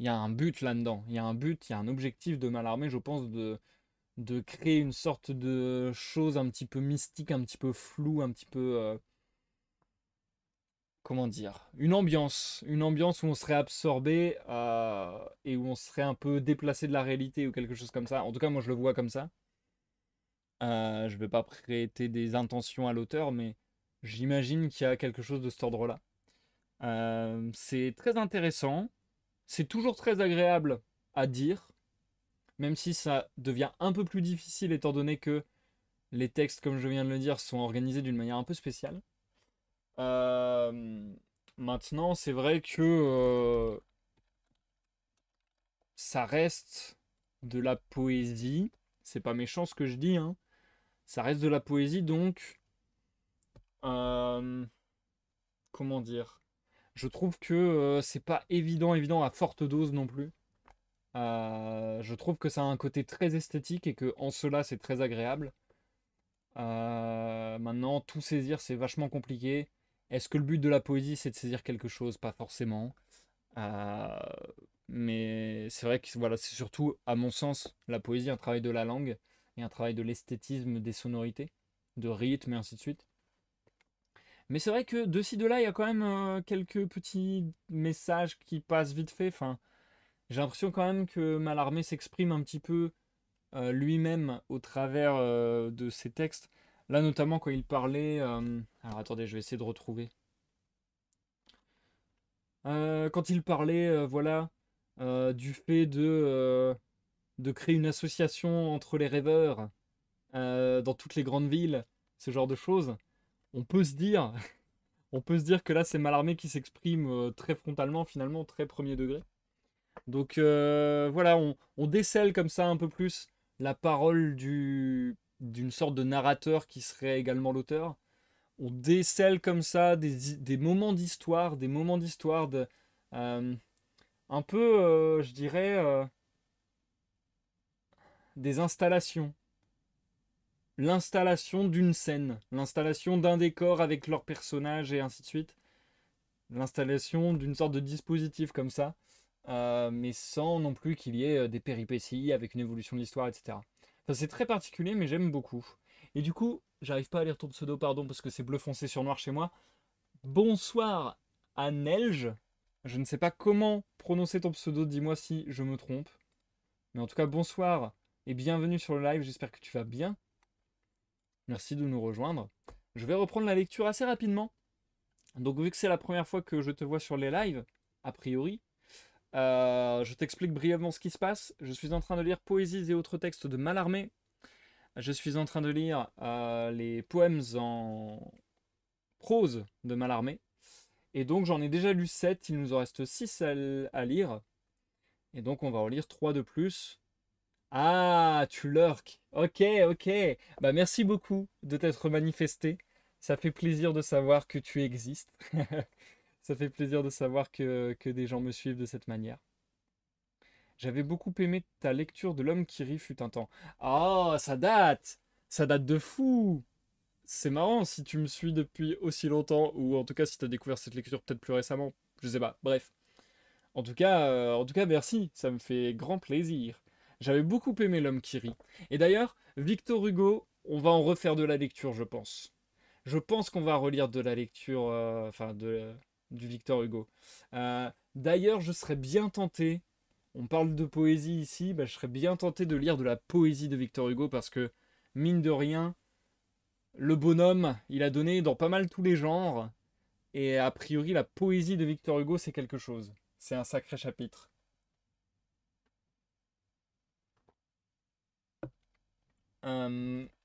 a un but là-dedans. Il y a un but, il y a un objectif de Mallarmé, je pense, de créer une sorte de chose un petit peu mystique, un petit peu floue, un petit peu comment dire, une ambiance où on serait absorbé et où on serait un peu déplacé de la réalité ou quelque chose comme ça. En tout cas, moi je le vois comme ça. Je vais pas prêter des intentions à l'auteur, mais j'imagine qu'il y a quelque chose de cet ordre-là. C'est très intéressant, c'est toujours très agréable à dire, même si ça devient un peu plus difficile étant donné que les textes, comme je viens de le dire, sont organisés d'une manière un peu spéciale. Euh, Maintenant, c'est vrai que ça reste de la poésie. C'est pas méchant ce que je dis, hein. Ça reste de la poésie, donc euh, comment dire? Je trouve que c'est pas évident à forte dose non plus. Je trouve que ça a un côté très esthétique et que en cela c'est très agréable. Maintenant, tout saisir c'est vachement compliqué. Est-ce que le but de la poésie c'est de saisir quelque chose? Pas forcément. Euh, mais c'est vrai que voilà, c'est surtout, à mon sens, la poésie, un travail de la langue et un travail de l'esthétisme des sonorités, de rythme et ainsi de suite. Mais c'est vrai que de ci, de là, il y a quand même quelques petits messages qui passent vite fait. Enfin, j'ai l'impression quand même que Mallarmé s'exprime un petit peu lui-même au travers de ses textes. Là, notamment quand il parlait. Alors attendez, je vais essayer de retrouver. Quand il parlait, voilà, du fait de créer une association entre les rêveurs dans toutes les grandes villes, ce genre de choses, on peut se dire, on peut se dire que là, c'est Mallarmé qui s'exprime très frontalement, finalement, très premier degré. Donc voilà, on décèle comme ça un peu plus la parole d'une sorte de narrateur qui serait également l'auteur. On décèle comme ça des moments d'histoire, des moments d'histoire euh, un peu, je dirais, des installations. L'installation d'une scène, l'installation d'un décor avec leurs personnages et ainsi de suite. L'installation d'une sorte de dispositif comme ça, mais sans non plus qu'il y ait des péripéties avec une évolution de l'histoire, etc. Enfin, c'est très particulier, mais j'aime beaucoup. Et du coup, j'arrive pas à lire ton pseudo, pardon, parce que c'est bleu foncé sur noir chez moi. Bonsoir à Nelge. Je ne sais pas comment prononcer ton pseudo, dis-moi si je me trompe. Mais en tout cas, bonsoir et bienvenue sur le live, j'espère que tu vas bien. Merci de nous rejoindre. Je vais reprendre la lecture assez rapidement. Donc vu que c'est la première fois que je te vois sur les lives, a priori, je t'explique brièvement ce qui se passe. Je suis en train de lire Poésies et autres textes de Mallarmé. Je suis en train de lire les poèmes en prose de Mallarmé. Et donc j'en ai déjà lu 7, il nous en reste 6 à lire. Et donc on va en lire 3 de plus. Ah, tu lurks. Ok, ok. Bah merci beaucoup de t'être manifesté. Ça fait plaisir de savoir que tu existes. Ça fait plaisir de savoir que des gens me suivent de cette manière. J'avais beaucoup aimé ta lecture de L'homme qui rit fut un temps. Ah, ça date! Ça date de fou! C'est marrant si tu me suis depuis aussi longtemps, ou en tout cas si tu as découvert cette lecture peut-être plus récemment. Je sais pas, bref. En tout cas, merci, ça me fait grand plaisir. J'avais beaucoup aimé L'homme qui rit. Et d'ailleurs, Victor Hugo, on va en refaire de la lecture, je pense. Je pense qu'on va relire de la lecture, du Victor Hugo. D'ailleurs, je serais bien tenté, on parle de poésie ici, bah, je serais bien tenté de lire de la poésie de Victor Hugo parce que, mine de rien, le bonhomme, il a donné dans pas mal tous les genres. Et a priori, la poésie de Victor Hugo, c'est quelque chose. C'est un sacré chapitre.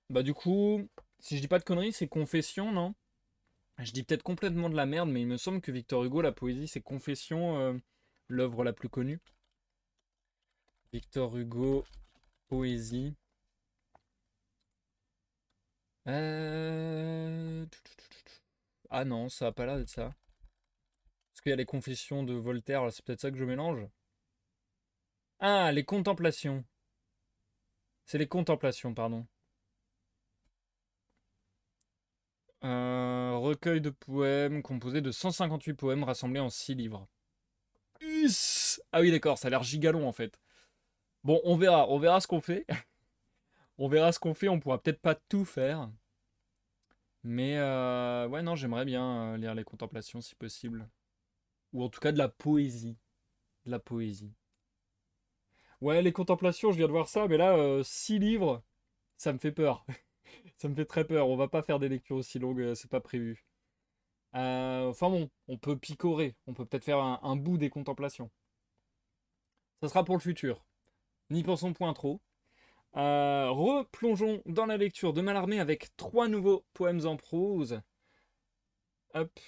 Bah du coup, si je dis pas de conneries, c'est Confession, non? Je dis peut-être complètement de la merde, mais il me semble que Victor Hugo, la poésie, c'est Confession, l'œuvre la plus connue. Victor Hugo, poésie. Ah non, ça a pas l'air d'être ça. Parce qu'il y a les confessions de Voltaire, là, c'est peut-être ça que je mélange. Ah, les contemplations. C'est les contemplations, pardon. Un recueil de poèmes composé de 158 poèmes rassemblés en 6 livres. Ah oui, d'accord, ça a l'air gigalon en fait. Bon, on verra ce qu'on fait. On verra ce qu'on fait, on pourra peut-être pas tout faire. Mais ouais, non, j'aimerais bien lire les Contemplations si possible. Ou en tout cas de la poésie. De la poésie. Ouais, les Contemplations, je viens de voir ça, mais là, 6 livres, ça me fait peur. Ça me fait très peur. On va pas faire des lectures aussi longues, c'est pas prévu. Enfin bon, on peut picorer. On peut peut-être faire un bout des Contemplations. Ça sera pour le futur. N'y pensons point trop. Replongeons dans la lecture de Mallarmé avec 3 nouveaux poèmes en prose. Hop.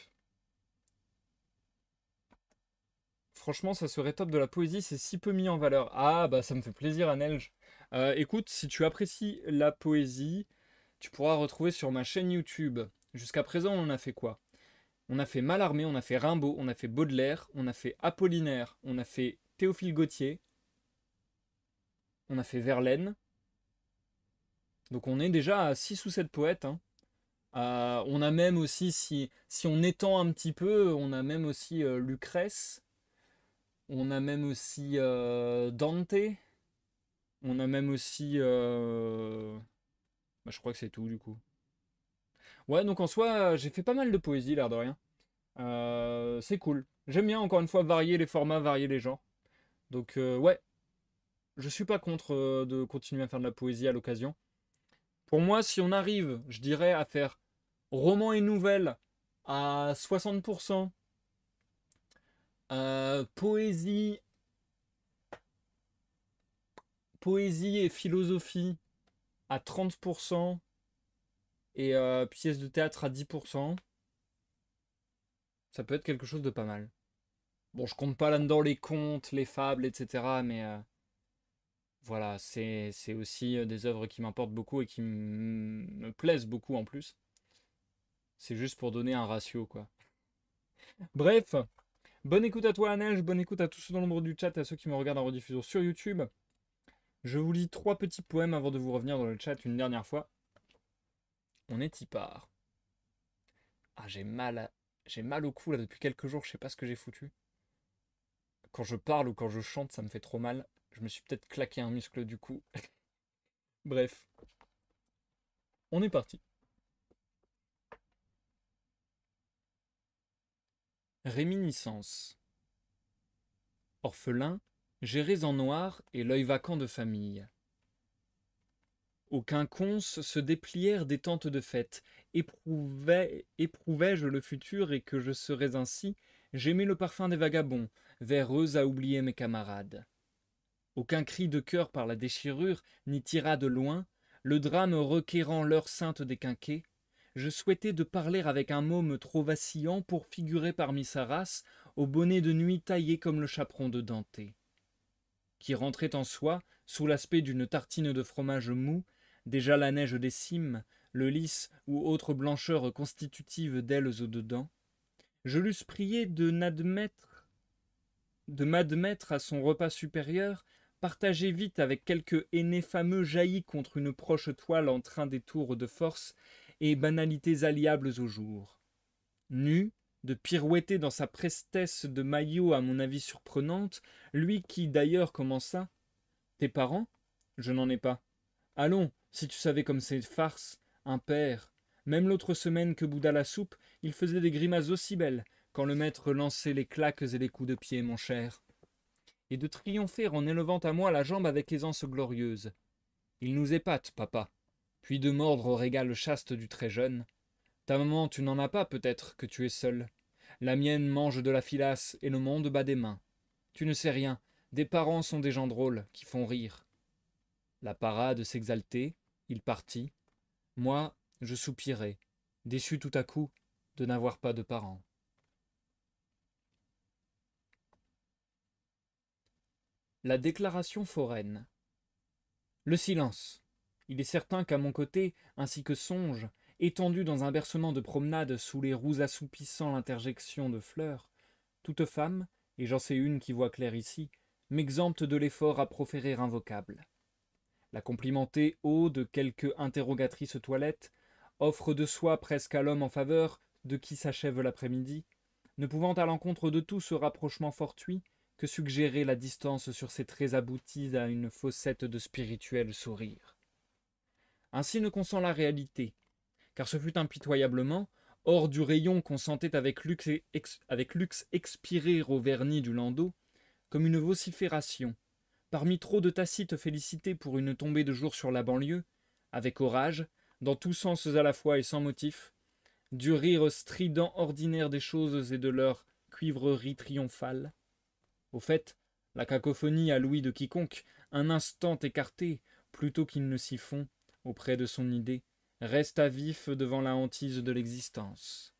Franchement, ça serait top de la poésie, c'est si peu mis en valeur. Ah, bah ça me fait plaisir, Anelge. Écoute, si tu apprécies la poésie, tu pourras retrouver sur ma chaîne YouTube. Jusqu'à présent, on en a fait quoi? On a fait Mallarmé, on a fait Rimbaud, on a fait Baudelaire, on a fait Apollinaire, on a fait Théophile Gautier, on a fait Verlaine. Donc on est déjà à 6 ou 7 poètes, hein. On a même aussi, si on étend un petit peu, on a même aussi Lucrèce, on a même aussi Dante, on a même aussi... bah, je crois que c'est tout du coup. Ouais, donc en soi, j'ai fait pas mal de poésie, l'air de rien. C'est cool. J'aime bien, encore une fois, varier les formats, varier les genres. Donc ouais, je suis pas contre de continuer à faire de la poésie à l'occasion. Pour moi, si on arrive, je dirais, à faire roman et nouvelle à 60%, poésie, poésie et philosophie à 30% et pièces de théâtre à 10%, ça peut être quelque chose de pas mal. Bon, je compte pas là-dedans les contes, les fables, etc. Mais voilà, c'est aussi des œuvres qui m'importent beaucoup et qui me plaisent beaucoup en plus. C'est juste pour donner un ratio, quoi. Bref, bonne écoute à toi, Anel, bonne écoute à tous ceux dans l'ombre du chat et à ceux qui me regardent en rediffusion sur YouTube. Je vous lis 3 petits poèmes avant de vous revenir dans le chat une dernière fois. On est y part. Ah, j'ai mal au cou là depuis quelques jours, je sais pas ce que j'ai foutu. Quand je parle ou quand je chante, ça me fait trop mal. Je me suis peut-être claqué un muscle du cou. Bref, on est parti. Réminiscence. Orphelin, j'errais en noir et l'œil vacant de famille. Aux quinconces se déplièrent des tentes de fête. Éprouvais-je le futur et que je serais ainsi, j'aimais le parfum des vagabonds, vers eux à oublier mes camarades. Aucun cri de cœur par la déchirure, ni tira de loin, le drame requérant l'heure sainte des quinquets, je souhaitais de parler avec un môme trop vacillant pour figurer parmi sa race, au bonnet de nuit taillé comme le chaperon de Dante, qui rentrait en soi, sous l'aspect d'une tartine de fromage mou, déjà la neige des cimes, le lys ou autre blancheur constitutive d'ailes au-dedans, je l'eusse prié de m'admettre à son repas supérieur, partagé vite avec quelque aîné fameux jailli contre une proche toile en train des tours de force et banalités alliables au jour. Nu, de pirouetter dans sa prestesse de maillot à mon avis surprenante, lui qui d'ailleurs commença. Tes parents? Je n'en ai pas. Allons, si tu savais comme c'est farce, un père. Même l'autre semaine que bouda la soupe, il faisait des grimaces aussi belles, quand le maître lançait les claques et les coups de pied, mon cher. Et de triompher en élevant à moi la jambe avec aisance glorieuse. Il nous épate, papa. Puis de mordre au régal chaste du très jeune. Ta maman, tu n'en as pas, peut-être, que tu es seul. La mienne mange de la filasse et le monde bat des mains. Tu ne sais rien, des parents sont des gens drôles, qui font rire. La parade s'exaltait, il partit. Moi, je soupirais, déçu tout à coup de n'avoir pas de parents. La déclaration foraine. Le silence. Il est certain qu'à mon côté, ainsi que songe, étendu dans un bercement de promenade sous les roues assoupissant l'interjection de fleurs, toute femme, et j'en sais une qui voit clair ici, m'exempte de l'effort à proférer un vocable. La complimenter haut de quelque interrogatrice toilette, offre de soi presque à l'homme en faveur de qui s'achève l'après-midi, ne pouvant à l'encontre de tout ce rapprochement fortuit que suggérer la distance sur ses traits aboutis à une fossette de spirituel sourire. Ainsi ne consent la réalité, car ce fut impitoyablement, hors du rayon qu'on sentait avec luxe expirer au vernis du landau, comme une vocifération, parmi trop de tacites félicités pour une tombée de jour sur la banlieue, avec orage, dans tous sens à la fois et sans motif, du rire strident ordinaire des choses et de leur cuivrerie triomphale. Au fait, la cacophonie a l'ouïe de quiconque, un instant écarté, plutôt qu'il ne s'y fond, auprès de son idée, reste à vif devant la hantise de l'existence.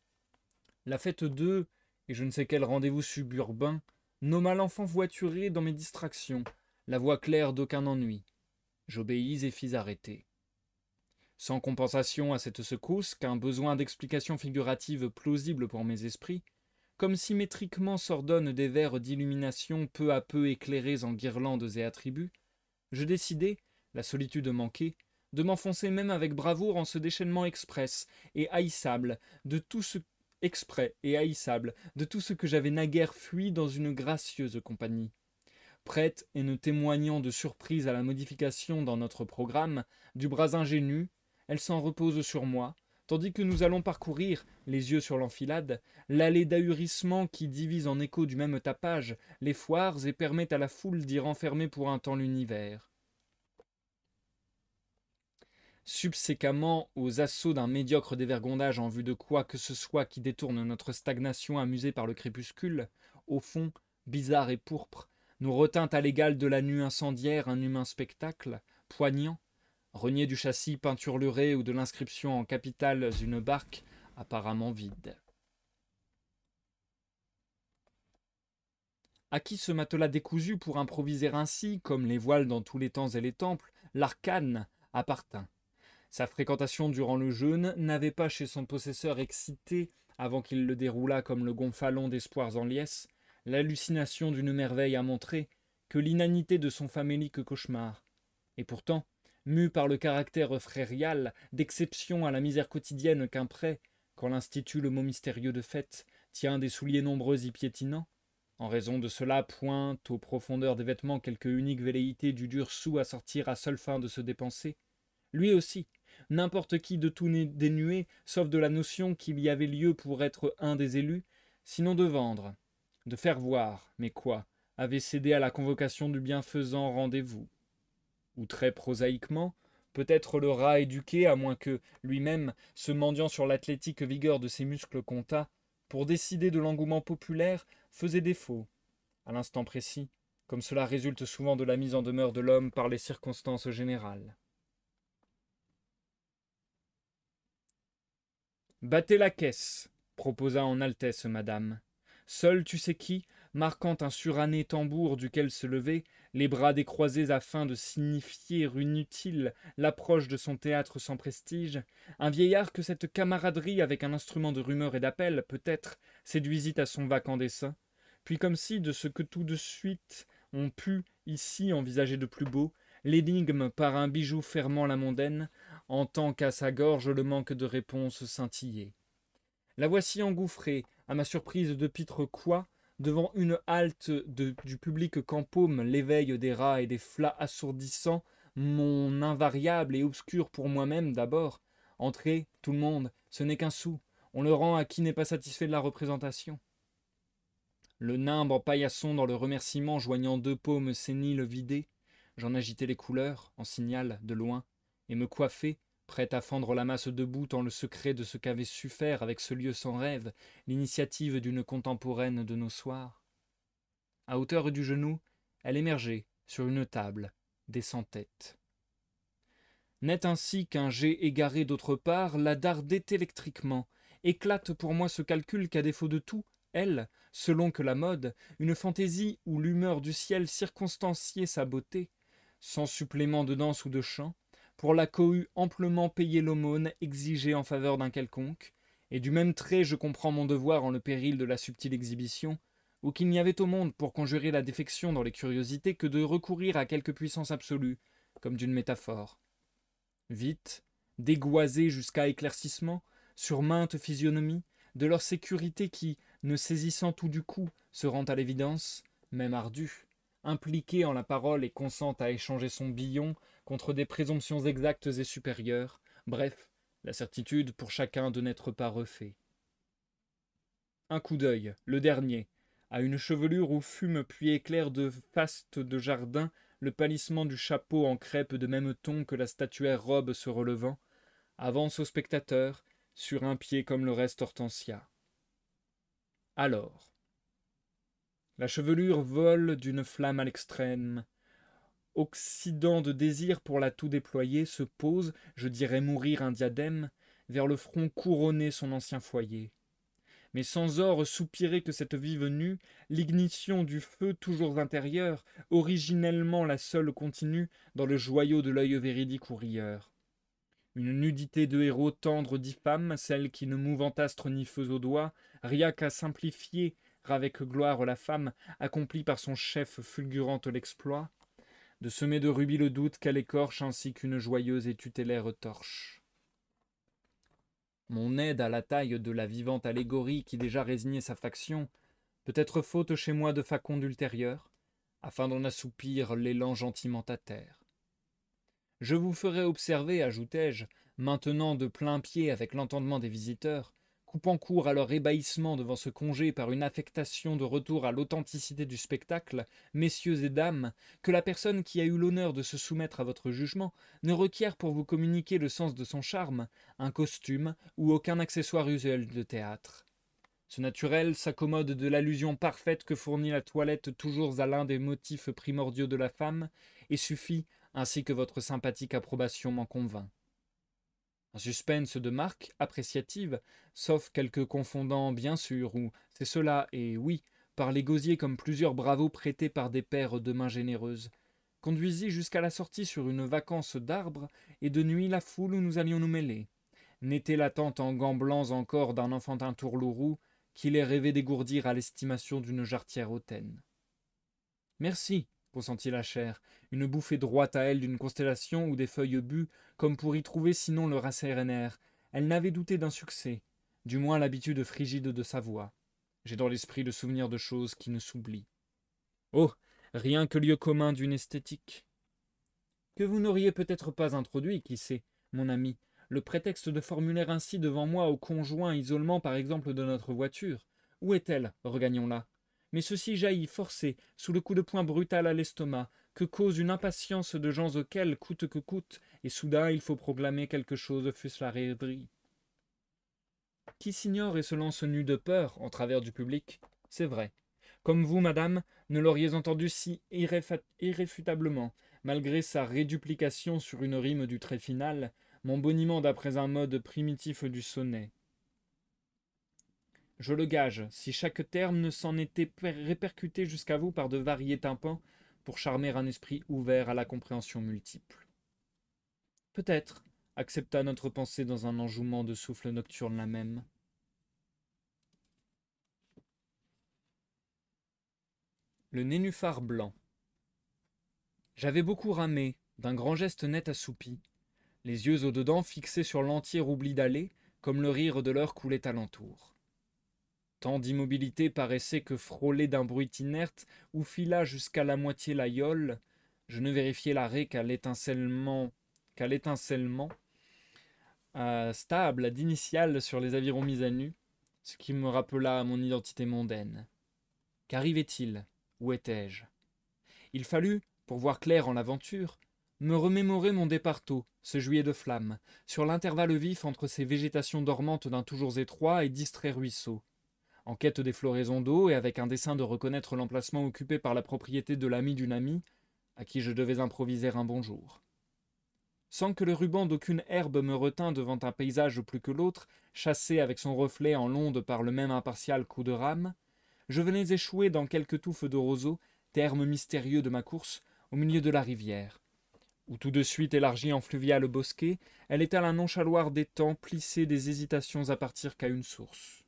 La fête d'eux, et je ne sais quel rendez-vous suburbain, nomma l'enfant voituré dans mes distractions, la voix claire d'aucun ennui. J'obéis et fis arrêter. Sans compensation à cette secousse qu'un besoin d'explication figurative plausible pour mes esprits, comme symétriquement s'ordonnent des vers d'illumination peu à peu éclairés en guirlandes et attributs, je décidai, la solitude manquée, de m'enfoncer même avec bravoure en ce déchaînement exprès et haïssable de tout ce que j'avais naguère fui dans une gracieuse compagnie. Prête et ne témoignant de surprise à la modification dans notre programme, du bras ingénu, elle s'en repose sur moi, tandis que nous allons parcourir, les yeux sur l'enfilade, l'allée d'ahurissement qui divise en écho du même tapage les foires et permet à la foule d'y renfermer pour un temps l'univers. Subséquemment aux assauts d'un médiocre dévergondage en vue de quoi que ce soit qui détourne notre stagnation amusée par le crépuscule, au fond, bizarre et pourpre, nous retint à l'égal de la nue incendiaire un humain spectacle, poignant, renié du châssis peinturluré ou de l'inscription en capitales une barque apparemment vide. À qui ce matelas décousu pour improviser ainsi, comme les voiles dans tous les temps et les temples, l'arcane appartint. Sa fréquentation durant le jeûne n'avait pas chez son possesseur excité, avant qu'il le déroulât comme le gonfalon d'espoirs en liesse, l'hallucination d'une merveille à montrer, que l'inanité de son famélique cauchemar. Et pourtant, mu par le caractère frérial, d'exception à la misère quotidienne qu'un prêt, quand l'institut le mot mystérieux de fête, tient des souliers nombreux y piétinants, en raison de cela pointe aux profondeurs des vêtements quelque unique velléité du dur sou à sortir à seule fin de se dépenser, lui aussi, n'importe qui de tout dénué, sauf de la notion qu'il y avait lieu pour être un des élus, sinon de vendre, de faire voir, mais quoi, avait cédé à la convocation du bienfaisant rendez-vous. Ou très prosaïquement, peut-être le rat éduqué, à moins que, lui-même, se mendiant sur l'athlétique vigueur de ses muscles comptât, pour décider de l'engouement populaire, faisait défaut, à l'instant précis, comme cela résulte souvent de la mise en demeure de l'homme par les circonstances générales. Battez la caisse, proposa en altesse madame. Seul tu sais qui, marquant un suranné tambour duquel se levait, les bras décroisés afin de signifier inutile l'approche de son théâtre sans prestige, un vieillard que cette camaraderie avec un instrument de rumeur et d'appel, peut-être, séduisit à son vacant dessein, puis comme si de ce que tout de suite on put ici envisager de plus beau, l'énigme par un bijou fermant la mondaine, en tant qu'à sa gorge le manque de réponse scintillait. La voici engouffrée, à ma surprise de pitre quoi, devant une halte du public qu'empaume l'éveil des rats et des flats assourdissants, mon invariable et obscur pour moi-même d'abord. Entrez, tout le monde, ce n'est qu'un sou, on le rend à qui n'est pas satisfait de la représentation. Le nimbe en paillasson dans le remerciement joignant deux paumes séniles vidées, j'en agitai les couleurs, en signal, de loin, et me coiffai, prêt à fendre la masse debout tant le secret de ce qu'avait su faire avec ce lieu sans rêve, l'initiative d'une contemporaine de nos soirs. À hauteur du genou, elle émergeait, sur une table, des cent-têtes. N'est ainsi qu'un jet égaré d'autre part la dardait électriquement, éclate pour moi ce calcul qu'à défaut de tout, elle, selon que la mode, une fantaisie où l'humeur du ciel circonstanciait sa beauté, sans supplément de danse ou de chant, pour la cohue amplement payer l'aumône exigée en faveur d'un quelconque, et du même trait je comprends mon devoir en le péril de la subtile exhibition, ou qu'il n'y avait au monde pour conjurer la défection dans les curiosités que de recourir à quelque puissance absolue, comme d'une métaphore. Vite, dégoisés jusqu'à éclaircissement, sur maintes physionomies, de leur sécurité qui, ne saisissant tout du coup, se rend à l'évidence, même ardue, impliquée en la parole et consent à échanger son billon contre des présomptions exactes et supérieures, bref, la certitude pour chacun de n'être pas refait. Un coup d'œil, le dernier, à une chevelure où fume puis éclaire de fastes de jardin le pâlissement du chapeau en crêpe de même ton que la statuaire robe se relevant, avance au spectateur, sur un pied comme le reste Hortensia. Alors, la chevelure vole d'une flamme à l'extrême, occident de désir pour la tout déployer, se pose, je dirais mourir un diadème, vers le front couronné son ancien foyer. Mais sans or soupirer que cette vive nue, l'ignition du feu toujours intérieur, originellement la seule continue dans le joyau de l'œil véridique ou rieur. Une nudité de héros tendre diffame, celle qui ne mouvant astre ni feu au doigt, rien qu'à simplifier avec gloire la femme, accomplie par son chef fulgurante l'exploit, de semer de rubis le doute qu'elle écorche ainsi qu'une joyeuse et tutélaire torche. Mon aide à la taille de la vivante allégorie qui déjà résignait sa faction, peut être faute chez moi de faconde ultérieure, afin d'en assoupir l'élan gentiment à terre. Je vous ferai observer, ajoutai-je, maintenant de plein pied avec l'entendement des visiteurs, coupant court à leur ébahissement devant ce congé par une affectation de retour à l'authenticité du spectacle, messieurs et dames, que la personne qui a eu l'honneur de se soumettre à votre jugement ne requiert pour vous communiquer le sens de son charme un costume ou aucun accessoire usuel de théâtre. Ce naturel s'accommode de l'allusion parfaite que fournit la toilette toujours à l'un des motifs primordiaux de la femme, et suffit, ainsi que votre sympathique approbation m'en convainc. Un suspense de marque appréciative, sauf quelques confondants bien sûr, où c'est cela, et oui, par les gosiers comme plusieurs bravos prêtés par des pères de mains généreuses, conduisit jusqu'à la sortie sur une vacance d'arbres, et de nuit la foule où nous allions nous mêler. N'était l'attente en gants blancs encore d'un enfantin tourlourou, qu'il ait rêvé dégourdir à l'estimation d'une jarretière hautaine. Merci, consentit la chair, une bouffée droite à elle d'une constellation ou des feuilles bues, comme pour y trouver sinon le racérénaire. Elle n'avait douté d'un succès, du moins l'habitude frigide de sa voix. J'ai dans l'esprit le souvenir de choses qui ne s'oublient. Oh, rien que lieu commun d'une esthétique. Que vous n'auriez peut-être pas introduit, qui sait, mon ami, le prétexte de formuler ainsi devant moi au conjoint isolement par exemple de notre voiture. Où est-elle? Regagnons-la. Mais ceci jaillit forcé, sous le coup de poing brutal à l'estomac, que cause une impatience de gens auxquels, coûte que coûte, et soudain il faut proclamer quelque chose, fût-ce la rêverie. Qui s'ignore et se lance nu de peur en travers du public, c'est vrai. Comme vous, madame, ne l'auriez entendu si irréfutablement, malgré sa réduplication sur une rime du trait final, mon boniment d'après un mode primitif du sonnet. Je le gage, si chaque terme ne s'en était répercuté jusqu'à vous par de variés tympans, pour charmer un esprit ouvert à la compréhension multiple. Peut-être, accepta notre pensée dans un enjouement de souffle nocturne la même. Le nénuphar blanc. J'avais beaucoup ramé, d'un grand geste net assoupi, les yeux au-dedans fixés sur l'entier oubli d'aller, comme le rire de l'heure coulait alentour. Tant d'immobilité paraissait que frôlé d'un bruit inerte où fila jusqu'à la moitié l'aïeule, je ne vérifiai l'arrêt qu'à l'étincellement stable d'initiales sur les avirons mis à nu, ce qui me rappela à mon identité mondaine. Qu'arrivait-il? Où étais-je? Il fallut, pour voir clair en l'aventure, me remémorer mon départ tôt, ce juillet de flamme, sur l'intervalle vif entre ces végétations dormantes d'un toujours étroit et distrait ruisseau, en quête des floraisons d'eau et avec un dessein de reconnaître l'emplacement occupé par la propriété de l'ami d'une amie, à qui je devais improviser un bonjour. Sans que le ruban d'aucune herbe me retînt devant un paysage plus que l'autre, chassé avec son reflet en l'onde par le même impartial coup de rame, je venais échouer dans quelque touffe de roseaux, terme mystérieux de ma course, au milieu de la rivière, où tout de suite élargie en fluvial bosquet, elle étale un nonchaloir d'étangs plissés des hésitations à partir qu'à une source.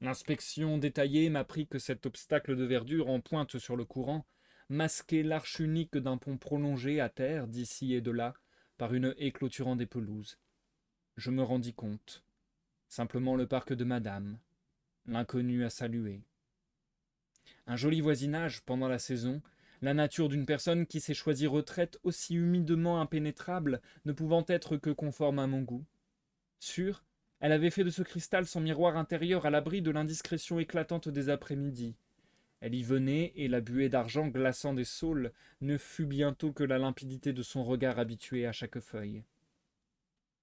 L'inspection détaillée m'apprit que cet obstacle de verdure en pointe sur le courant masquait l'arche unique d'un pont prolongé à terre d'ici et de là par une haie clôturant des pelouses. Je me rendis compte. Simplement le parc de madame, l'inconnu à saluer. Un joli voisinage pendant la saison, la nature d'une personne qui s'est choisie retraite aussi humidement impénétrable, ne pouvant être que conforme à mon goût. Sûre, elle avait fait de ce cristal son miroir intérieur à l'abri de l'indiscrétion éclatante des après-midi. Elle y venait, et la buée d'argent glaçant des saules ne fut bientôt que la limpidité de son regard habitué à chaque feuille.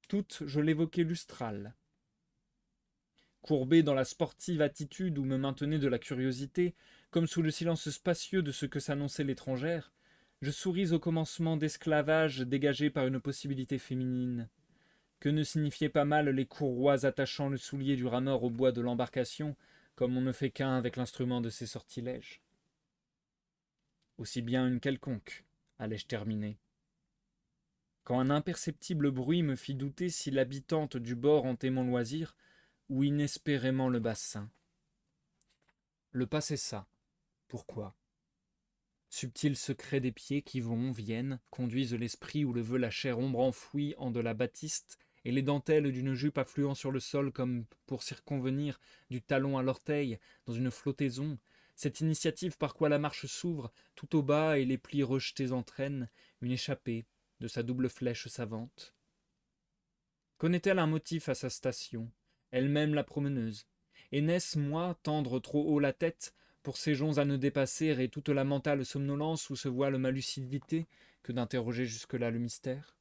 Toute, je l'évoquais lustrale. Courbé dans la sportive attitude où me maintenait de la curiosité, comme sous le silence spacieux de ce que s'annonçait l'étrangère, je souris au commencement d'esclavage dégagé par une possibilité féminine. Que ne signifiaient pas mal les courroies attachant le soulier du rameur au bois de l'embarcation, comme on ne fait qu'un avec l'instrument de ses sortilèges. Aussi bien une quelconque, allais-je terminer. Quand un imperceptible bruit me fit douter si l'habitante du bord hantait mon loisir, ou inespérément le bassin. Le pas cessa. Pourquoi? Subtil secret des pieds qui vont, viennent, conduisent l'esprit où le veut la chère ombre enfouie en de la batiste, et les dentelles d'une jupe affluant sur le sol comme pour circonvenir du talon à l'orteil dans une flottaison, cette initiative par quoi la marche s'ouvre, tout au bas et les plis rejetés entraînent, une échappée de sa double flèche savante. Connaît-elle un motif à sa station, elle-même la promeneuse? Et n'est-ce, moi, tendre trop haut la tête, pour ces joncs à ne dépasser et toute la mentale somnolence où se voile ma lucidité, que d'interroger jusque-là le mystère?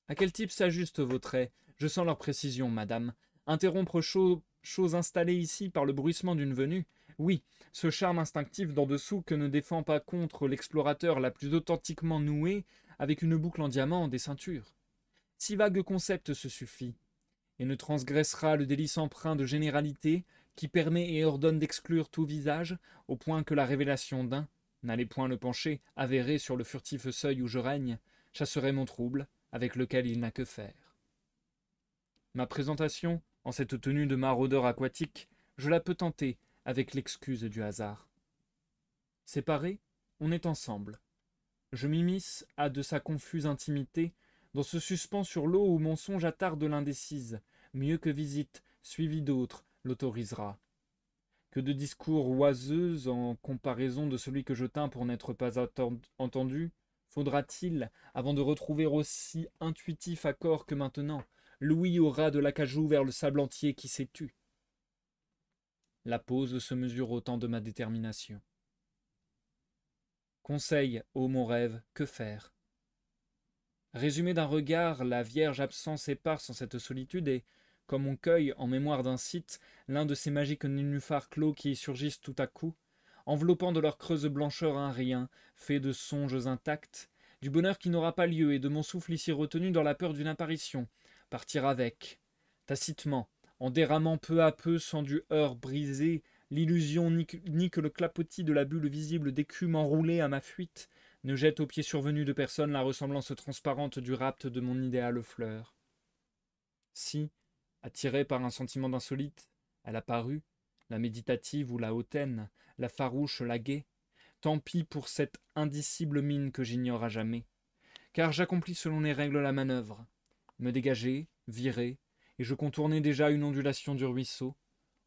À quel type s'ajustent vos traits? Je sens leur précision, madame. Interrompre chose installée ici par le bruissement d'une venue? Oui, ce charme instinctif d'en dessous que ne défend pas contre l'explorateur la plus authentiquement nouée, avec une boucle en diamant des ceintures. Si vague concept se suffit, et ne transgressera le délice empreint de généralité qui permet et ordonne d'exclure tout visage, au point que la révélation d'un, n'allait point le pencher, avéré sur le furtif seuil où je règne, chasserait mon trouble, avec lequel il n'a que faire. Ma présentation, en cette tenue de maraudeur aquatique, je la peux tenter, avec l'excuse du hasard. Séparés, on est ensemble. Je m'immisce à de sa confuse intimité, dans ce suspens sur l'eau où mon songe attarde l'indécise, mieux que visite, suivi d'autres, l'autorisera. Que de discours oiseux en comparaison de celui que je tins pour n'être pas entendu, faudra-t-il, avant de retrouver aussi intuitif accord que maintenant, l'ouïe au ras de l'acajou vers le sable entier qui s'est tu? La pause se mesure au temps de ma détermination. Conseil, ô mon rêve, que faire? Résumé d'un regard, la vierge absence éparse en cette solitude et, comme on cueille, en mémoire d'un site, l'un de ces magiques nénuphars clos qui y surgissent tout à coup, enveloppant de leur creuse blancheur un rien, fait de songes intacts, du bonheur qui n'aura pas lieu et de mon souffle ici retenu dans la peur d'une apparition, partir avec, tacitement, en déramant peu à peu sans du heurt brisé, l'illusion ni que le clapotis de la bulle visible d'écume enroulée à ma fuite, ne jette aux pieds survenus de personne la ressemblance transparente du rapt de mon idéale fleur. Si, attirée par un sentiment d'insolite, elle apparut, la méditative ou la hautaine, la farouche, la gaie, tant pis pour cette indicible mine que j'ignore à jamais, car j'accomplis selon les règles la manœuvre, me dégager, virer, et je contournais déjà une ondulation du ruisseau,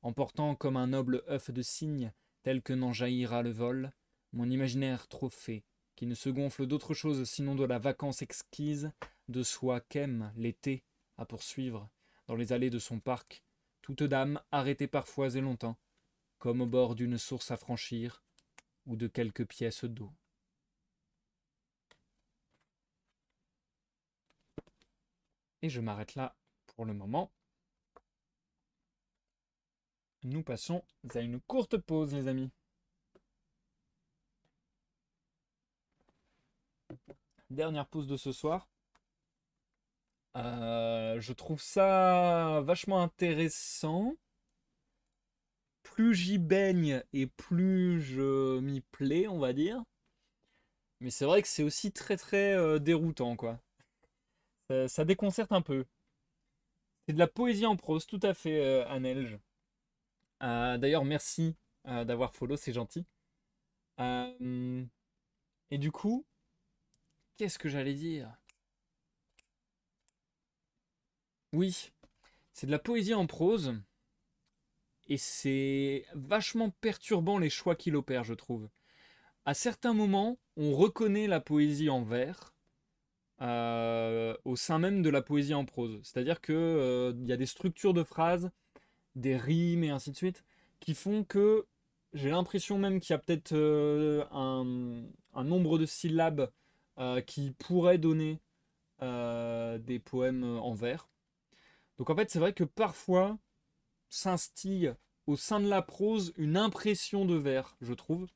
emportant comme un noble œuf de cygne, tel que n'en jaillira le vol, mon imaginaire trophée, qui ne se gonfle d'autre chose sinon de la vacance exquise de soi qu'aime l'été à poursuivre dans les allées de son parc toute dame arrêtée parfois et longtemps, comme au bord d'une source à franchir ou de quelques pièces d'eau. Et je m'arrête là pour le moment. Nous passons à une courte pause, les amis. Dernière pause de ce soir. Je trouve ça vachement intéressant. Plus j'y baigne et plus je m'y plais, on va dire. Mais c'est vrai que c'est aussi très très déroutant, quoi. Ça déconcerte un peu. C'est de la poésie en prose, tout à fait, Annelge. D'ailleurs, merci d'avoir follow, c'est gentil. Euh, et du coup, qu'est-ce que j'allais dire? Oui, c'est de la poésie en prose. Et c'est vachement perturbant les choix qu'il opère, je trouve. À certains moments, on reconnaît la poésie en vers, au sein même de la poésie en prose. C'est-à-dire que il y a des structures de phrases, des rimes et ainsi de suite, qui font que j'ai l'impression même qu'il y a peut-être un nombre de syllabes qui pourrait donner des poèmes en vers. Donc en fait, c'est vrai que parfois s'instille au sein de la prose une impression de vers, je trouve.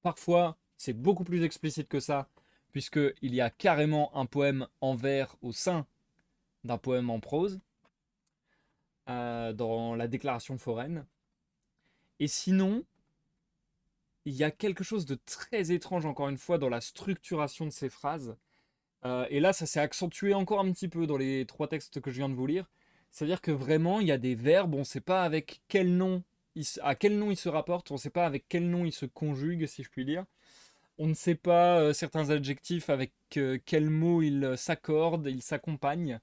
Parfois, c'est beaucoup plus explicite que ça, puisqu'il y a carrément un poème en vers au sein d'un poème en prose, dans la déclaration foraine. Et sinon, il y a quelque chose de très étrange, encore une fois, dans la structuration de ces phrases. Et là, ça s'est accentué encore un petit peu dans les trois textes que je viens de vous lire. C'est-à-dire que vraiment, il y a des verbes, on ne sait pas avec quel nom, à quel nom ils se rapportent, on ne sait pas avec quel nom ils se conjuguent, si je puis dire. On ne sait pas certains adjectifs avec quels mots ils s'accordent, ils s'accompagnent.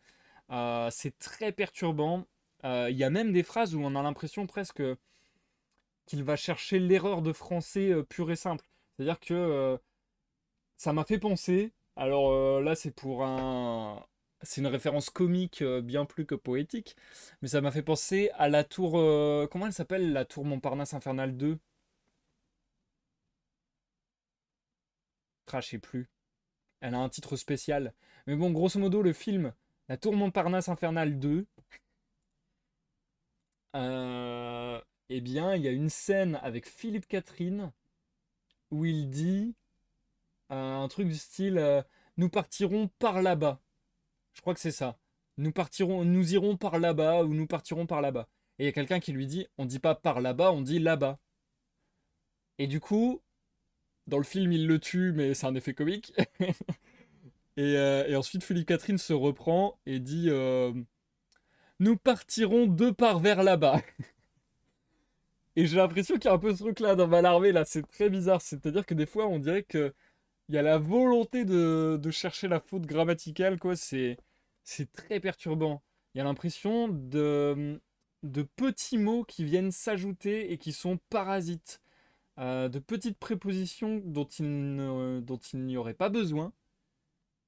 C'est très perturbant. Il y a même des phrases où on a l'impression presque qu'il va chercher l'erreur de français pure et simple. C'est-à-dire que ça m'a fait penser. Alors là, c'est une référence comique bien plus que poétique, mais ça m'a fait penser à la tour. Comment elle s'appelle, la tour Montparnasse Infernale 2? Ah, je sais plus. Elle a un titre spécial. Mais bon, grosso modo, le film La tour Montparnasse Infernale 2, euh, eh bien, il y a une scène avec Philippe Catherine où il dit un truc du style nous partirons par là-bas. Je crois que c'est ça. Nous irons par là-bas ou nous partirons par là-bas. Et il y a quelqu'un qui lui dit on dit pas par là-bas, on dit là-bas. Et du coup, dans le film, il le tue, mais c'est un effet comique. Et ensuite, Philippe Catherine se reprend et dit nous partirons deux par vers là-bas. Et j'ai l'impression qu'il y a un peu ce truc-là dans Malarmé, là, c'est très bizarre. C'est-à-dire que des fois, on dirait que il y a la volonté de chercher la faute grammaticale, quoi. C'est très perturbant. Il y a l'impression de petits mots qui viennent s'ajouter et qui sont parasites. De petites prépositions dont il n'y aurait pas besoin,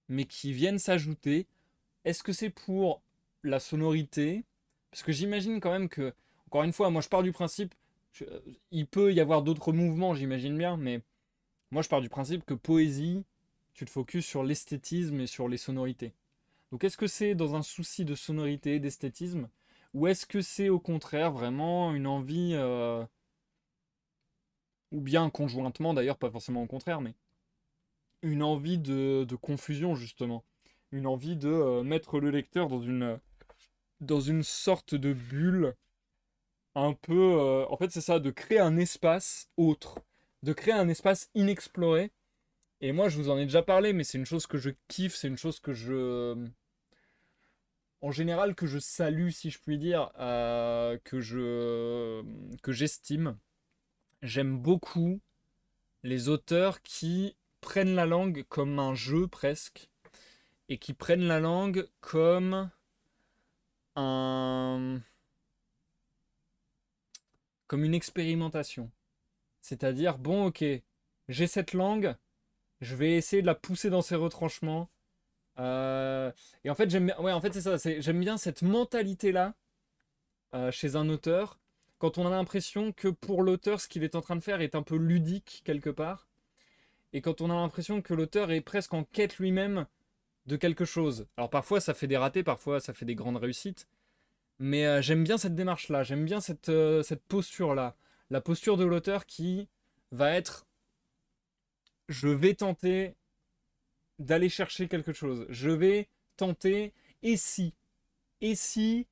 mais qui viennent s'ajouter. Est-ce que c'est pour la sonorité? Parce que j'imagine quand même que, encore une fois, moi je pars du principe, je- il peut y avoir d'autres mouvements, j'imagine bien, mais moi je pars du principe que poésie, tu te focuses sur l'esthétisme et sur les sonorités. Donc est-ce que c'est dans un souci de sonorité, d'esthétisme, ou est-ce que c'est au contraire vraiment une envie, ou bien conjointement d'ailleurs, pas forcément au contraire, mais une envie de confusion justement, une envie de mettre le lecteur dans une sorte de bulle un peu... en fait, c'est ça, de créer un espace autre, de créer un espace inexploré. Et moi, je vous en ai déjà parlé, mais c'est une chose que je kiffe, c'est une chose que en général, que je salue, si je puis dire, que j'estime. J'aime beaucoup les auteurs qui prennent la langue comme un jeu presque, et qui prennent la langue un, comme une expérimentation. C'est-à-dire, bon, ok, j'ai cette langue, je vais essayer de la pousser dans ses retranchements. Et en fait, j'aime bien, ouais, en fait, c'est ça, j'aime bien cette mentalité-là chez un auteur, quand on a l'impression que pour l'auteur, ce qu'il est en train de faire est un peu ludique quelque part, et quand on a l'impression que l'auteur est presque en quête lui-même de quelque chose. Alors parfois, ça fait des ratés, parfois, ça fait des grandes réussites, mais j'aime bien cette démarche-là, j'aime bien cette posture-là, la posture de l'auteur qui va être je vais tenter d'aller chercher quelque chose. Je vais tenter, et si Et si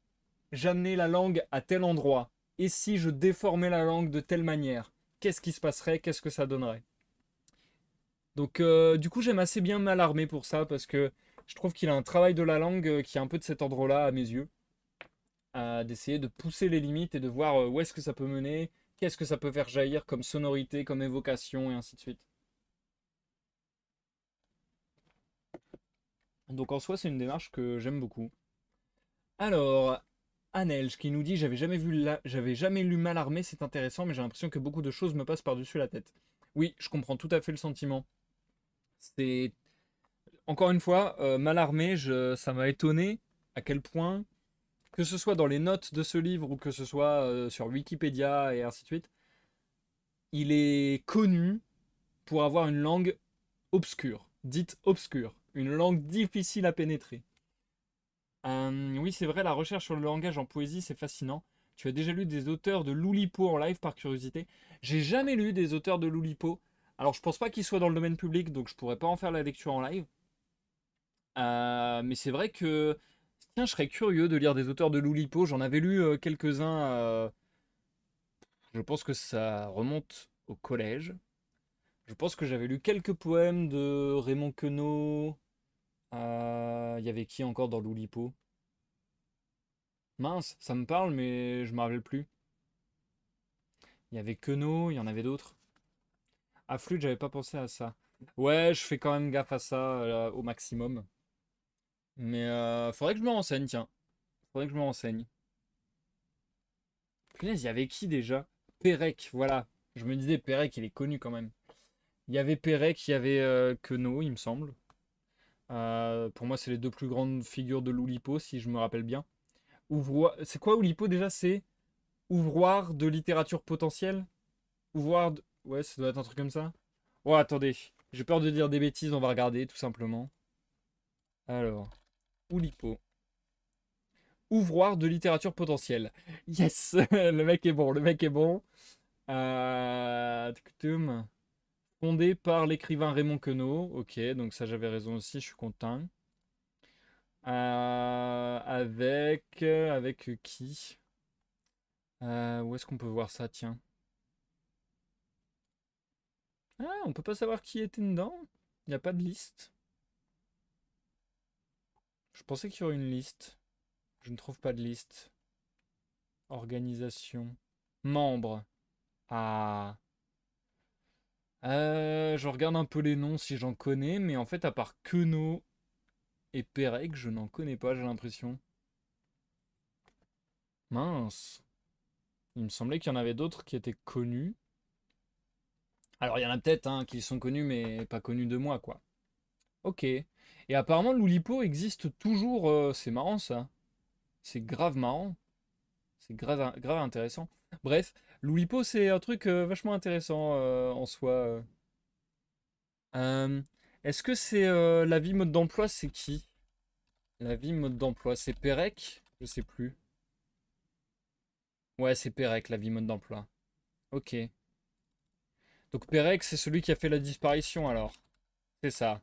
j'amenais la langue à tel endroit? Et si je déformais la langue de telle manière? Qu'est-ce qui se passerait? Qu'est-ce que ça donnerait? Donc du coup j'aime assez bien Mallarmé pour ça, parce que je trouve qu'il a un travail de la langue qui est un peu de cet ordre-là à mes yeux. D'essayer de pousser les limites et de voir où est-ce que ça peut mener, qu'est-ce que ça peut faire jaillir comme sonorité, comme évocation, et ainsi de suite. Donc en soi c'est une démarche que j'aime beaucoup. Alors, Anelj qui nous dit j'avais jamais lu Malarmé, c'est intéressant, mais j'ai l'impression que beaucoup de choses me passent par-dessus la tête. Oui, je comprends tout à fait le sentiment. C'est Encore une fois, Mallarmé, ça m'a étonné à quel point, que ce soit dans les notes de ce livre ou que ce soit sur Wikipédia et ainsi de suite, il est connu pour avoir une langue obscure, dite obscure, une langue difficile à pénétrer. Oui, c'est vrai, la recherche sur le langage en poésie, c'est fascinant. Tu as déjà lu des auteurs de Loulipo en live par curiosité? J'ai jamais lu des auteurs de Loulipo. Alors, je pense pas qu'ils soient dans le domaine public, donc je pourrais pas en faire la lecture en live. Mais c'est vrai que, tiens, je serais curieux de lire des auteurs de Loulipo. J'en avais lu quelques-uns. Je pense que ça remonte au collège. Je pense que j'avais lu quelques poèmes de Raymond Queneau. Il y avait qui encore dans l'Oulipo? Mince, ça me parle, mais je me rappelle plus. Il y avait Queneau, il y en avait d'autres. Ah, Flûte, j'avais pas pensé à ça. Ouais, je fais quand même gaffe à ça au maximum. Mais faudrait que je me renseigne, tiens. Faudrait que je me renseigne. Punaise, il y avait qui déjà? Pérec, voilà. Je me disais, Pérec, il est connu quand même. Il y avait Pérec, il y avait Queneau, il me semble. Pour moi, c'est les deux plus grandes figures de l'Oulipo, si je me rappelle bien. C'est quoi Oulipo déjà? C'est ouvroir de littérature potentielle? Ouais, ça doit être un truc comme ça. Oh, attendez. J'ai peur de dire des bêtises, on va regarder tout simplement. Alors, Oulipo. Ouvroir de littérature potentielle. Yes! Le mec est bon, le mec est bon. Tum. Fondé par l'écrivain Raymond Queneau. Ok, donc ça j'avais raison aussi, je suis content. Avec qui? Où est-ce qu'on peut voir ça, tiens? Ah, on peut pas savoir qui était dedans? Il n'y a pas de liste. Je pensais qu'il y aurait une liste. Je ne trouve pas de liste. Organisation. Membres. Ah. Je regarde un peu les noms si j'en connais, mais en fait, à part Queneau et Pérec, je n'en connais pas, j'ai l'impression. Mince. Il me semblait qu'il y en avait d'autres qui étaient connus. Alors, il y en a peut-être hein, qui sont connus, mais pas connus de moi, quoi. Ok. Et apparemment, l'Oulipo existe toujours. C'est marrant, ça. C'est grave marrant. C'est grave, grave intéressant. Bref, l'Oulipo, c'est un truc vachement intéressant en soi. Euh, Est-ce que c'est la vie mode d'emploi, c'est qui? La vie mode d'emploi, c'est Pérec? Je sais plus. Ouais, c'est Pérec, la vie mode d'emploi. Ok. Donc Pérec, c'est celui qui a fait la disparition alors. C'est ça.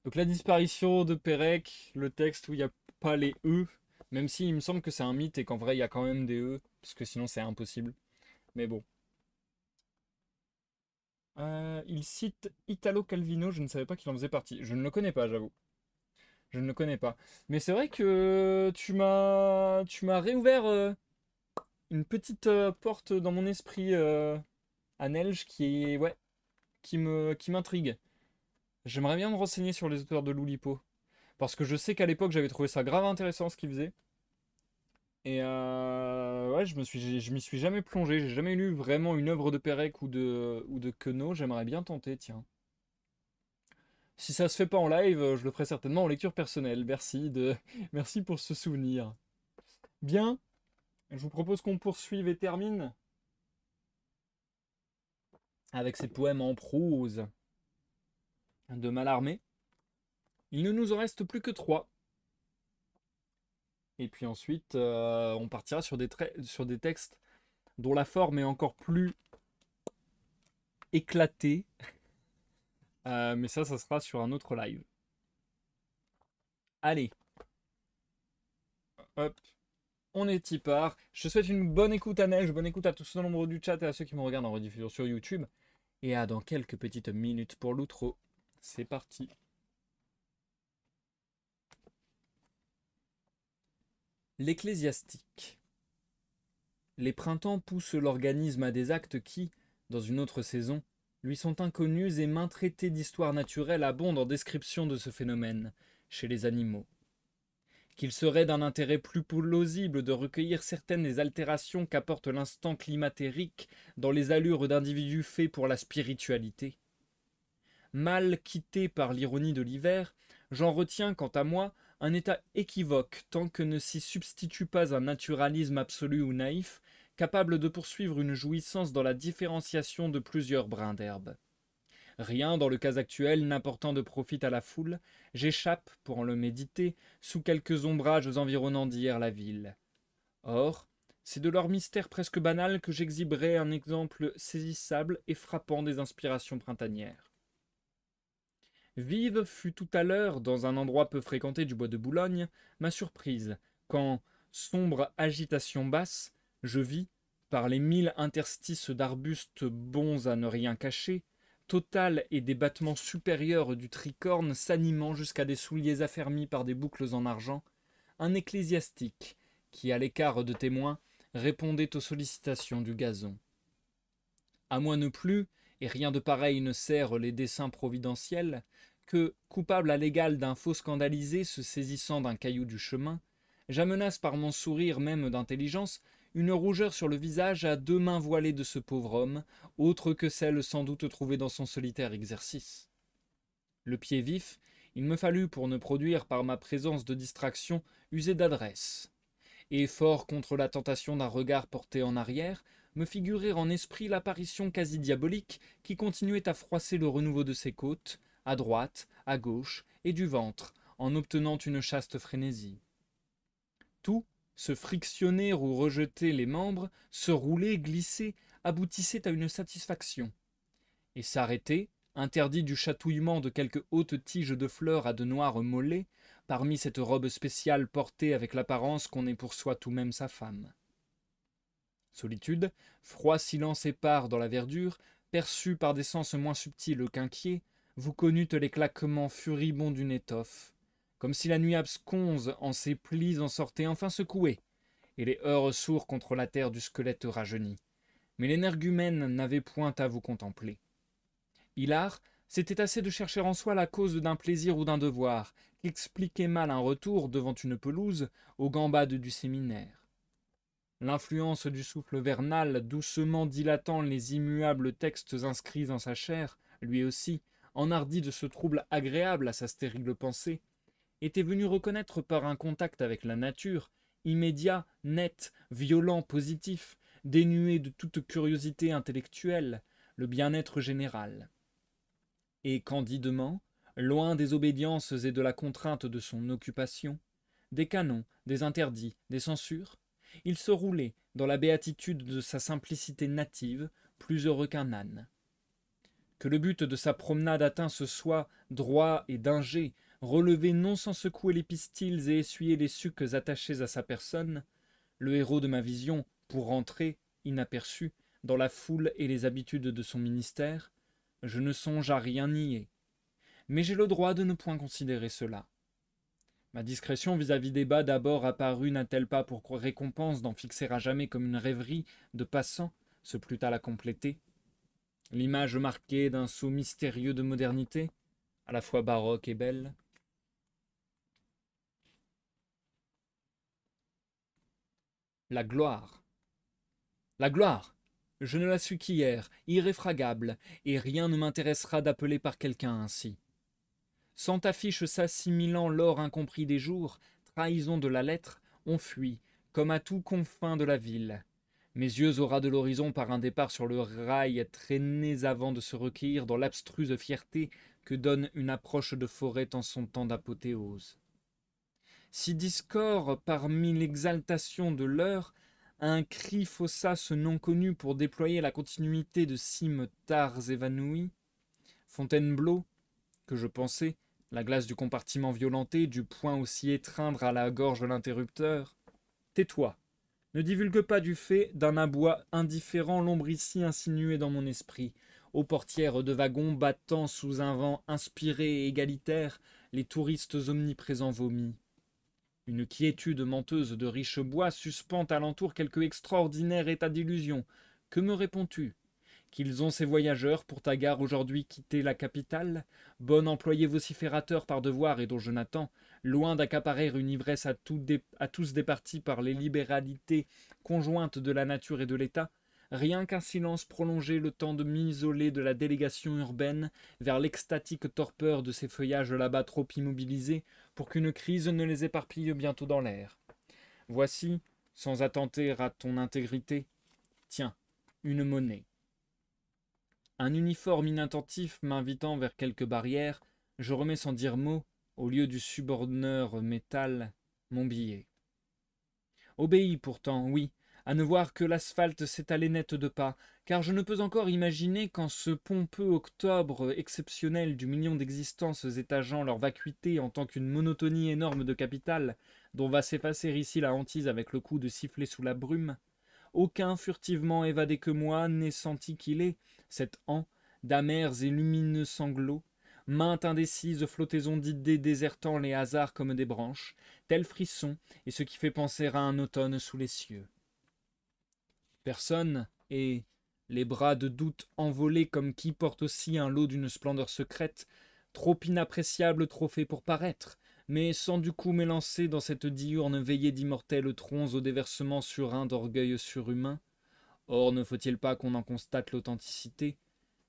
Donc la disparition de Pérec, le texte où il n'y a pas les E, même si il me semble que c'est un mythe et qu'en vrai il y a quand même des E, parce que sinon c'est impossible. Mais bon. Il cite Italo Calvino, je ne savais pas qu'il en faisait partie. Je ne le connais pas, j'avoue. Je ne le connais pas. Mais c'est vrai que tu m'as réouvert une petite porte dans mon esprit à Nelge ouais, qui m'intrigue. J'aimerais bien me renseigner sur les auteurs de l'Oulipo. Parce que je sais qu'à l'époque, j'avais trouvé ça grave intéressant ce qu'ils faisaient. Et ouais, je m'y suis jamais plongé. J'ai jamais lu vraiment une œuvre de Pérec ou de Queneau. J'aimerais bien tenter, tiens. Si ça se fait pas en live, je le ferai certainement en lecture personnelle. Merci pour ce souvenir. Bien, je vous propose qu'on poursuive et termine avec ces poèmes en prose de Mallarmé. Il ne nous en reste plus que trois. Et puis ensuite, on partira sur des textes dont la forme est encore plus éclatée. Mais ça sera sur un autre live. Allez, hop, on est y part. Je te souhaite une bonne écoute à Neige, bonne écoute à tous ceux nombre du chat et à ceux qui me regardent en rediffusion sur YouTube. Et à dans quelques petites minutes pour l'outro. C'est parti. L'ecclésiastique. Les printemps poussent l'organisme à des actes qui, dans une autre saison, lui sont inconnus et maints traités d'histoire naturelle abondent en description de ce phénomène chez les animaux. Qu'il serait d'un intérêt plus plausible de recueillir certaines des altérations qu'apporte l'instant climatérique dans les allures d'individus faits pour la spiritualité. mal quitté par l'ironie de l'hiver, j'en retiens, quant à moi, un état équivoque tant que ne s'y substitue pas un naturalisme absolu ou naïf, capable de poursuivre une jouissance dans la différenciation de plusieurs brins d'herbe. Rien, dans le cas actuel, n'apportant de profit à la foule, j'échappe, pour en le méditer, sous quelques ombrages environnant d'hier la ville. Or, c'est de leur mystère presque banal que j'exhiberai un exemple saisissable et frappant des inspirations printanières. Vive fut tout à l'heure, dans un endroit peu fréquenté du bois de Boulogne, ma surprise, quand, sombre agitation basse, je vis, par les 1000 interstices d'arbustes bons à ne rien cacher, Total et des battements supérieurs du tricorne s'animant jusqu'à des souliers affermis par des boucles en argent, un ecclésiastique qui, à l'écart de témoins, répondait aux sollicitations du gazon. À moi ne plus, et rien de pareil ne sert les desseins providentiels, que, coupable à l'égal d'un faux scandalisé se saisissant d'un caillou du chemin, j'amenasse par mon sourire même d'intelligence une rougeur sur le visage à 2 mains voilées de ce pauvre homme, autre que celle sans doute trouvée dans son solitaire exercice. Le pied vif, il me fallut, pour ne produire par ma présence de distraction, user d'adresse, et fort contre la tentation d'un regard porté en arrière, me figurer en esprit l'apparition quasi diabolique qui continuait à froisser le renouveau de ses côtes, à droite, à gauche, et du ventre, en obtenant une chaste frénésie. Tout, se frictionner ou rejeter les membres, se rouler, glisser, aboutissait à une satisfaction. Et s'arrêter, interdit du chatouillement de quelque haute tige de fleurs à de noirs mollets, parmi cette robe spéciale portée avec l'apparence qu'on est pour soi tout même sa femme. Solitude, froid silence épars dans la verdure, perçu par des sens moins subtils qu'inquiets, vous connûtes les claquements furibonds d'une étoffe, comme si la nuit absconse en ses plis en sortait enfin secouée, et les heurts sourds contre la terre du squelette rajeuni. Mais l'énergumène n'avait point à vous contempler. Hilar, c'était assez de chercher en soi la cause d'un plaisir ou d'un devoir, qu'expliquait mal un retour devant une pelouse aux gambades du séminaire. L'influence du souffle vernal, doucement dilatant les immuables textes inscrits en sa chair, lui aussi, enhardi de ce trouble agréable à sa stérile pensée, était venu reconnaître par un contact avec la nature, immédiat, net, violent, positif, dénué de toute curiosité intellectuelle, le bien-être général. Et candidement, loin des obédiences et de la contrainte de son occupation, des canons, des interdits, des censures, il se roulait, dans la béatitude de sa simplicité native, plus heureux qu'un âne. Que le but de sa promenade atteint ce soit droit et d'ingé, relevé non sans secouer les pistils et essuyer les sucs attachés à sa personne, le héros de ma vision, pour rentrer, inaperçu, dans la foule et les habitudes de son ministère, je ne songe à rien nier. Mais j'ai le droit de ne point considérer cela. Ma discrétion vis-à-vis des bas d'abord apparue n'a-t-elle pas pour récompense d'en fixer à jamais comme une rêverie de passant, se plut à la compléter, l'image marquée d'un sceau mystérieux de modernité, à la fois baroque et belle. La gloire. La gloire! Je ne la suis qu'hier, irréfragable, et rien ne m'intéressera d'appeler par quelqu'un ainsi. Cent affiches s'assimilant l'or incompris des jours, trahison de la lettre, on fuit, comme à tout confin de la ville. Mes yeux au ras de l'horizon par un départ sur le rail traînés avant de se recueillir dans l'abstruse fierté que donne une approche de forêt en son temps d'apothéose. Si discord parmi l'exaltation de l'heure, un cri faussa ce nom connu pour déployer la continuité de cimes tares évanouies, Fontainebleau, que je pensais, la glace du compartiment violenté, du poing aussi étreindre à la gorge l'interrupteur. Tais-toi, ne divulgue pas du fait d'un aboi indifférent l'ombre ici insinuée dans mon esprit, aux portières de wagons battant sous un vent inspiré et égalitaire, les touristes omniprésents vomis. Une quiétude menteuse de riches bois suspend alentour quelque extraordinaire état d'illusion. Que me réponds-tu? Qu'ils ont ces voyageurs pour ta gare aujourd'hui quitté la capitale, bon employé vociférateur par devoir et dont je n'attends, loin d'accaparer une ivresse à tous départis par les libéralités conjointes de la nature et de l'État, rien qu'un silence prolongé le temps de m'isoler de la délégation urbaine vers l'extatique torpeur de ces feuillages là-bas trop immobilisés pour qu'une crise ne les éparpille bientôt dans l'air. Voici, sans attenter à ton intégrité, tiens, une monnaie. Un uniforme inattentif m'invitant vers quelque barrière, je remets sans dire mot, au lieu du suborneur métal, mon billet. Obéis pourtant, oui, à ne voir que l'asphalte s'étaler net de pas, car je ne peux encore imaginer qu'en ce pompeux octobre exceptionnel du million d'existences étageant leur vacuité en tant qu'une monotonie énorme de capital, dont va s'effacer ici la hantise avec le coup de sifflet sous la brume, aucun furtivement évadé que moi n'ait senti qu'il est, cet an, d'amers et lumineux sanglots, mainte indécise flottaison d'idées désertant les hasards comme des branches, tel frisson et ce qui fait penser à un automne sous les cieux. Personne, et, les bras de doute envolés comme qui porte aussi un lot d'une splendeur secrète, trop inappréciable trophée pour paraître, mais sans du coup m'élancer dans cette diurne veillée d'immortels troncs au déversement surin d'orgueil surhumain. Or ne faut-il pas qu'on en constate l'authenticité,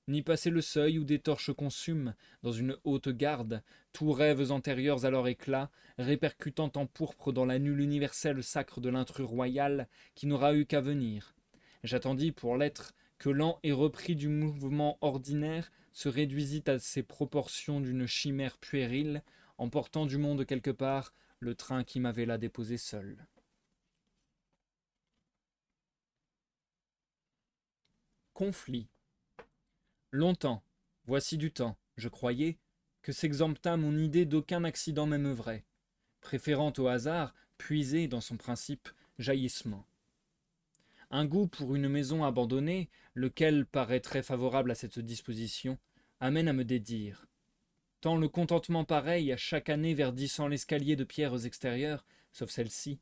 ni passer le seuil où des torches consument, dans une haute garde, tous rêves antérieurs à leur éclat, répercutant en pourpre dans la nulle universelle sacre de l'intrus royal qui n'aura eu qu'à venir. J'attendis pour l'être que l'an ait repris du mouvement ordinaire, se réduisit à ses proportions d'une chimère puérile, emportant du monde quelque part le train qui m'avait là déposé seul. Conflit. Longtemps, voici du temps, je croyais, que s'exempta mon idée d'aucun accident même vrai, préférant au hasard puiser dans son principe jaillissement. Un goût pour une maison abandonnée, lequel paraît très favorable à cette disposition, amène à me dédire. Tant le contentement pareil, à chaque année verdissant l'escalier de pierres extérieures, sauf celle-ci,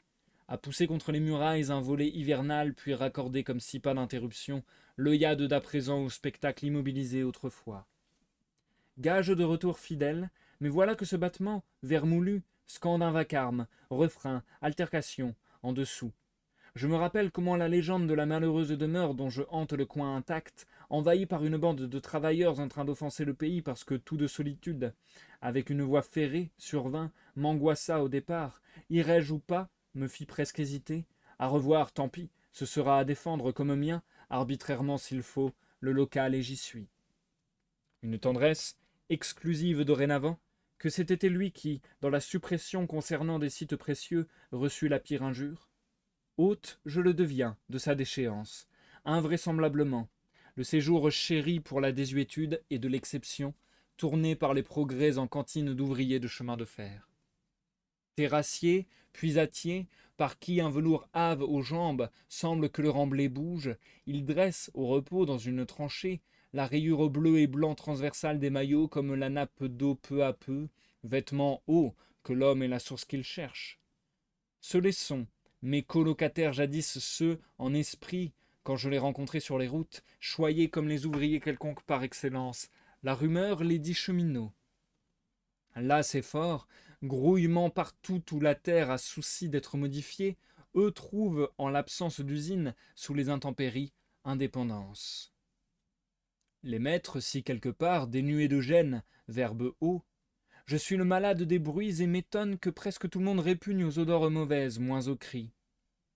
à pousser contre les murailles un volet hivernal, puis raccorder comme si pas d'interruption l'œillade d'à présent au spectacle immobilisé autrefois. Gage de retour fidèle, mais voilà que ce battement, vermoulu, scande un vacarme, refrain, altercation, en dessous. Je me rappelle comment la légende de la malheureuse demeure dont je hante le coin intact, envahie par une bande de travailleurs en train d'offenser le pays parce que tout de solitude, avec une voix ferrée, survint, m'angoissa au départ. Irai-je ou pas, me fit presque hésiter. À revoir, tant pis, ce sera à défendre comme mien, arbitrairement s'il faut, le local et j'y suis. Une tendresse, exclusive dorénavant, que c'était lui qui, dans la suppression concernant des sites précieux, reçut la pire injure. Hôte, je le deviens, de sa déchéance, invraisemblablement, le séjour chéri pour la désuétude et de l'exception, tourné par les progrès en cantine d'ouvriers de chemin de fer. Terrassier, puisatier, par qui un velours hâve aux jambes semble que le remblai bouge, il dresse, au repos dans une tranchée, la rayure bleue et blanc transversale des maillots comme la nappe d'eau peu à peu, vêtement haut que l'homme est la source qu'il cherche. Ce les sont, mes colocataires jadis ceux, en esprit, quand je les rencontrais sur les routes, choyés comme les ouvriers quelconques par excellence, la rumeur les dit cheminots. Là c'est fort, grouillement partout où la terre a souci d'être modifiée, eux trouvent, en l'absence d'usine, sous les intempéries, indépendance. Les maîtres, si quelque part, dénués de gêne, verbe haut, je suis le malade des bruits et m'étonne que presque tout le monde répugne aux odeurs mauvaises, moins aux cris.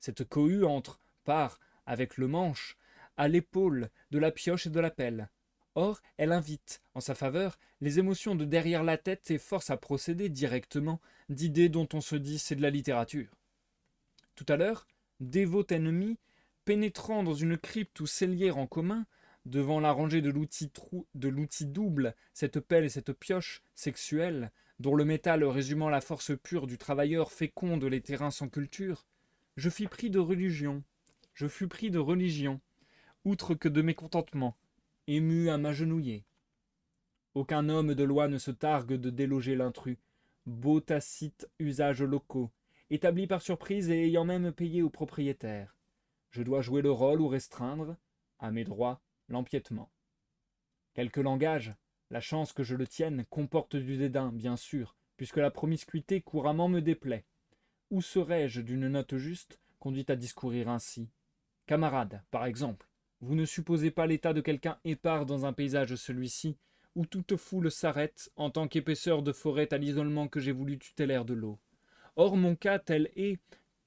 Cette cohue entre, part, avec le manche, à l'épaule, de la pioche et de la pelle. Or, elle invite, en sa faveur, les émotions de derrière la tête et force à procéder directement d'idées dont on se dit c'est de la littérature. Tout à l'heure, dévot ennemi, pénétrant dans une crypte ou cellière en commun, devant la rangée de l'outil double, cette pelle et cette pioche, sexuelle, dont le métal résumant la force pure du travailleur féconde les terrains sans culture, je fus pris de religion, outre que de mécontentement, ému à m'agenouiller. Aucun homme de loi ne se targue de déloger l'intrus, beaux tacites usages locaux, établis par surprise et ayant même payé au propriétaire. Je dois jouer le rôle ou restreindre, à mes droits, l'empiètement. Quelque langage, la chance que je le tienne, comporte du dédain, bien sûr, puisque la promiscuité couramment me déplaît. Où serais-je d'une note juste, conduite à discourir ainsi? Camarade, par exemple, Vous ne supposez pas l'état de quelqu'un épars dans un paysage celui-ci, où toute foule s'arrête en tant qu'épaisseur de forêt à l'isolement que j'ai voulu tutélaire de l'eau. Or mon cas tel est,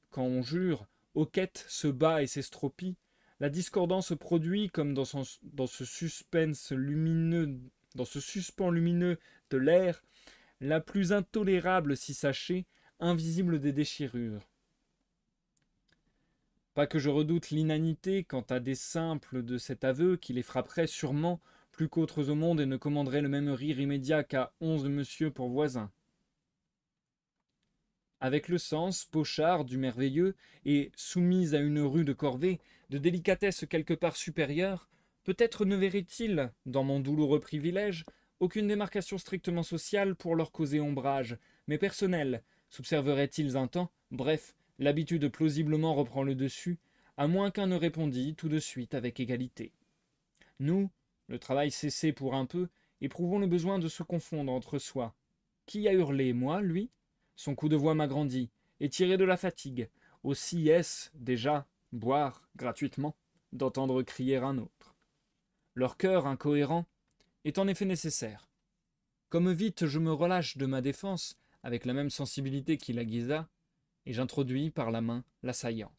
quand on jure, aux quêtes se bat et s'estropie, la discordance produit, comme dans ce suspense lumineux, dans ce suspens lumineux de l'air, la plus intolérable si sachée, invisible des déchirures. Pas que je redoute l'inanité quant à des simples de cet aveu qui les frapperait sûrement plus qu'autres au monde et ne commanderait le même rire immédiat qu'à 11 monsieur pour voisins. Avec le sens, pochard, du merveilleux, et soumise à une rude corvée, de délicatesse quelque part supérieure, peut-être ne verrait-il, dans mon douloureux privilège, aucune démarcation strictement sociale pour leur causer ombrage, mais personnelle, s'observerait-ils un temps, bref, l'habitude plausiblement reprend le dessus, à moins qu'un ne répondît tout de suite avec égalité. Nous, le travail cessé pour un peu, éprouvons le besoin de se confondre entre soi. Qui a hurlé, moi, lui? Son coup de voix m'agrandit, et tiré de la fatigue. Aussi est-ce, déjà, boire, gratuitement, d'entendre crier un autre. Leur cœur incohérent est en effet nécessaire. Comme vite je me relâche de ma défense, avec la même sensibilité qui l'aiguisa, et j'introduis par la main l'assaillant.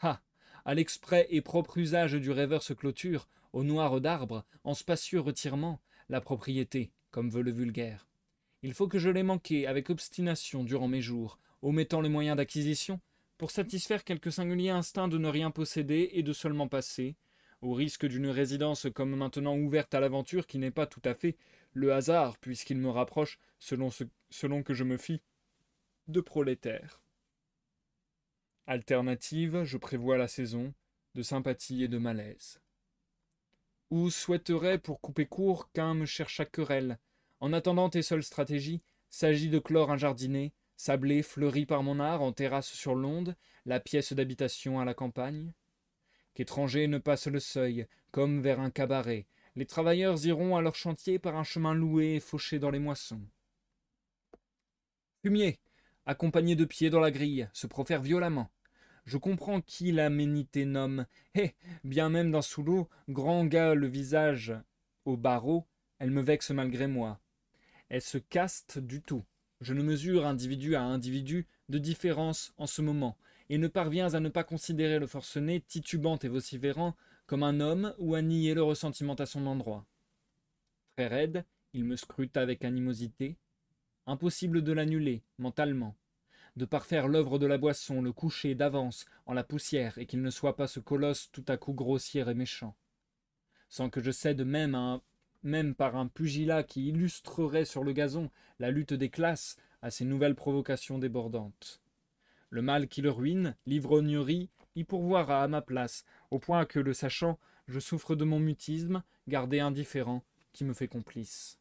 Ah! À l'exprès et propre usage du rêveur se clôture, au noir d'arbre, en spacieux retirement, la propriété, comme veut le vulgaire. Il faut que je l'ai manqué avec obstination durant mes jours, omettant les moyens d'acquisition, pour satisfaire quelque singulier instinct de ne rien posséder et de seulement passer, au risque d'une résidence comme maintenant ouverte à l'aventure qui n'est pas tout à fait le hasard, puisqu'il me rapproche, selon que je me fie, de prolétaire. Alternative, je prévois la saison, de sympathie et de malaise. Ou souhaiterais, pour couper court, qu'un me cherchât querelle. En attendant tes seules stratégies, s'agit de clore un jardinet, sablé, fleuri par mon art, en terrasse sur l'onde, la pièce d'habitation à la campagne. Qu'étranger ne passe le seuil, comme vers un cabaret. Les travailleurs iront à leur chantier par un chemin loué et fauché dans les moissons. Fumier, accompagné de pieds dans la grille, se profère violemment. Je comprends qui l'aménité nomme. Bien même dans sous l'eau, grand gars le visage au barreau, elle me vexe malgré moi. Elle se caste du tout. Je ne mesure individu à individu de différence en ce moment, et ne parviens à ne pas considérer le forcené, titubant et vociférant, comme un homme ou à nier le ressentiment à son endroit. Très raide, il me scruta avec animosité. Impossible de l'annuler, mentalement. De parfaire l'œuvre de la boisson, le coucher d'avance en la poussière, et qu'il ne soit pas ce colosse tout à coup grossier et méchant. Sans que je cède même par un pugilat qui illustrerait sur le gazon la lutte des classes à ces nouvelles provocations débordantes. Le mal qui le ruine, l'ivrognerie, y pourvoira à ma place, au point que, le sachant, je souffre de mon mutisme, gardé indifférent, qui me fait complice.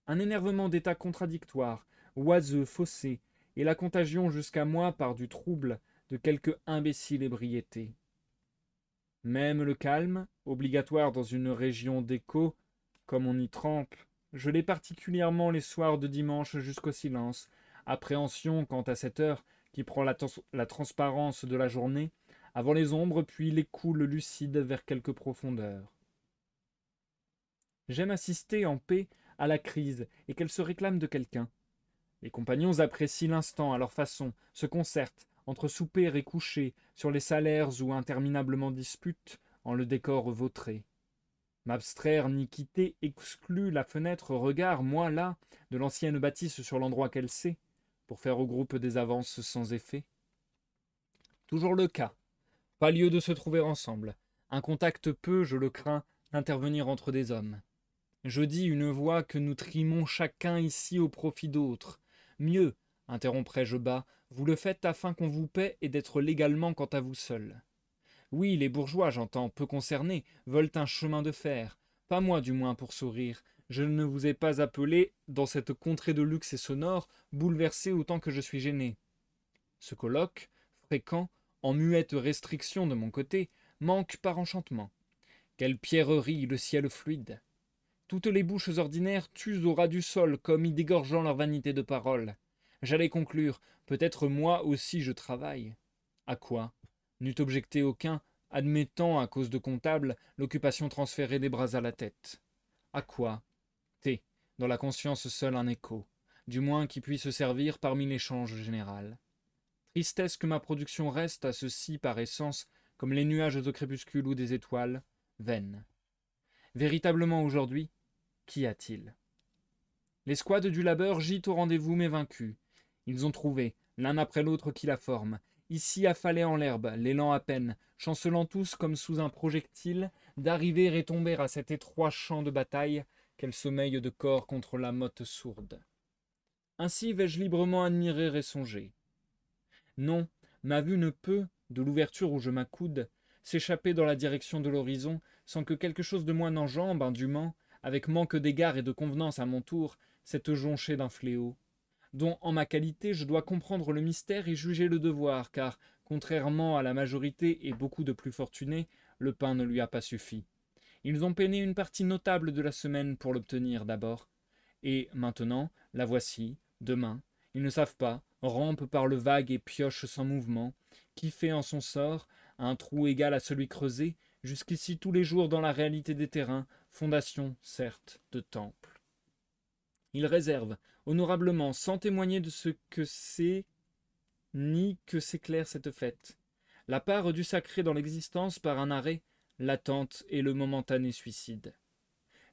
Un énervement d'état contradictoire, oiseux, faussé, et la contagion jusqu'à moi par du trouble de quelque imbécile ébriété. Même le calme, obligatoire dans une région d'écho, comme on y trempe, je l'ai particulièrement les soirs de dimanche jusqu'au silence, appréhension quant à cette heure qui prend la transparence de la journée, avant les ombres, puis l'écoule lucide vers quelque profondeur. J'aime assister en paix à la crise et qu'elle se réclame de quelqu'un. Les compagnons apprécient l'instant à leur façon, se concertent, entre souper et coucher, sur les salaires ou interminablement disputent, en le décor vautré. M'abstraire ni quitter exclut la fenêtre regard, moi là, de l'ancienne bâtisse sur l'endroit qu'elle sait, pour faire au groupe des avances sans effet. Toujours le cas. Pas lieu de se trouver ensemble. Un contact peut, je le crains, intervenir entre des hommes. Je dis une voix que nous trimons chacun ici au profit d'autres. Mieux, interromprai-je bas, vous le faites afin qu'on vous paie et d'être légalement quant à vous seul. Oui, les bourgeois, j'entends, peu concernés, veulent un chemin de fer. Pas moi, du moins, pour sourire. Je ne vous ai pas appelé, dans cette contrée de luxe et sonore, bouleversé autant que je suis gêné. Ce colloque, fréquent, en muette restriction de mon côté, manque par enchantement. Quelle pierrerie, le ciel fluide! Toutes les bouches ordinaires tuent au ras du sol, comme y dégorgeant leur vanité de parole. J'allais conclure, peut-être moi aussi je travaille. À quoi? N'eût objecté aucun, admettant, à cause de comptable, l'occupation transférée des bras à la tête. À quoi? T, dans la conscience seul un écho, du moins qui puisse servir parmi l'échange général. Tristesse que ma production reste à ceci par essence, comme les nuages au crépuscule ou des étoiles, vaines. Véritablement aujourd'hui, qu'y a-t-il? L'escouade du labeur gît au rendez-vous mais vaincus. Ils ont trouvé, l'un après l'autre qui la forme, ici affalés en l'herbe, l'élan à peine, chancelant tous comme sous un projectile, d'arriver et tomber à cet étroit champ de bataille, quel sommeil de corps contre la motte sourde. Ainsi vais-je librement admirer et songer. Non, ma vue ne peut, de l'ouverture où je m'accoude, s'échapper dans la direction de l'horizon, sans que quelque chose de moi n'enjambe, indûment, avec manque d'égard et de convenance à mon tour, cette jonchée d'un fléau, dont en ma qualité je dois comprendre le mystère et juger le devoir, car, contrairement à la majorité et beaucoup de plus fortunés, le pain ne lui a pas suffi. Ils ont peiné une partie notable de la semaine pour l'obtenir d'abord, et maintenant, la voici, demain, ils ne savent pas, rampent par le vague et piochent sans mouvement, qui fait en son sort un trou égal à celui creusé, jusqu'ici tous les jours dans la réalité des terrains, fondation, certes, de temple. Ils réservent, honorablement, sans témoigner de ce que c'est, ni que s'éclaire cette fête, la part du sacré dans l'existence par un arrêt, l'attente et le momentané suicide.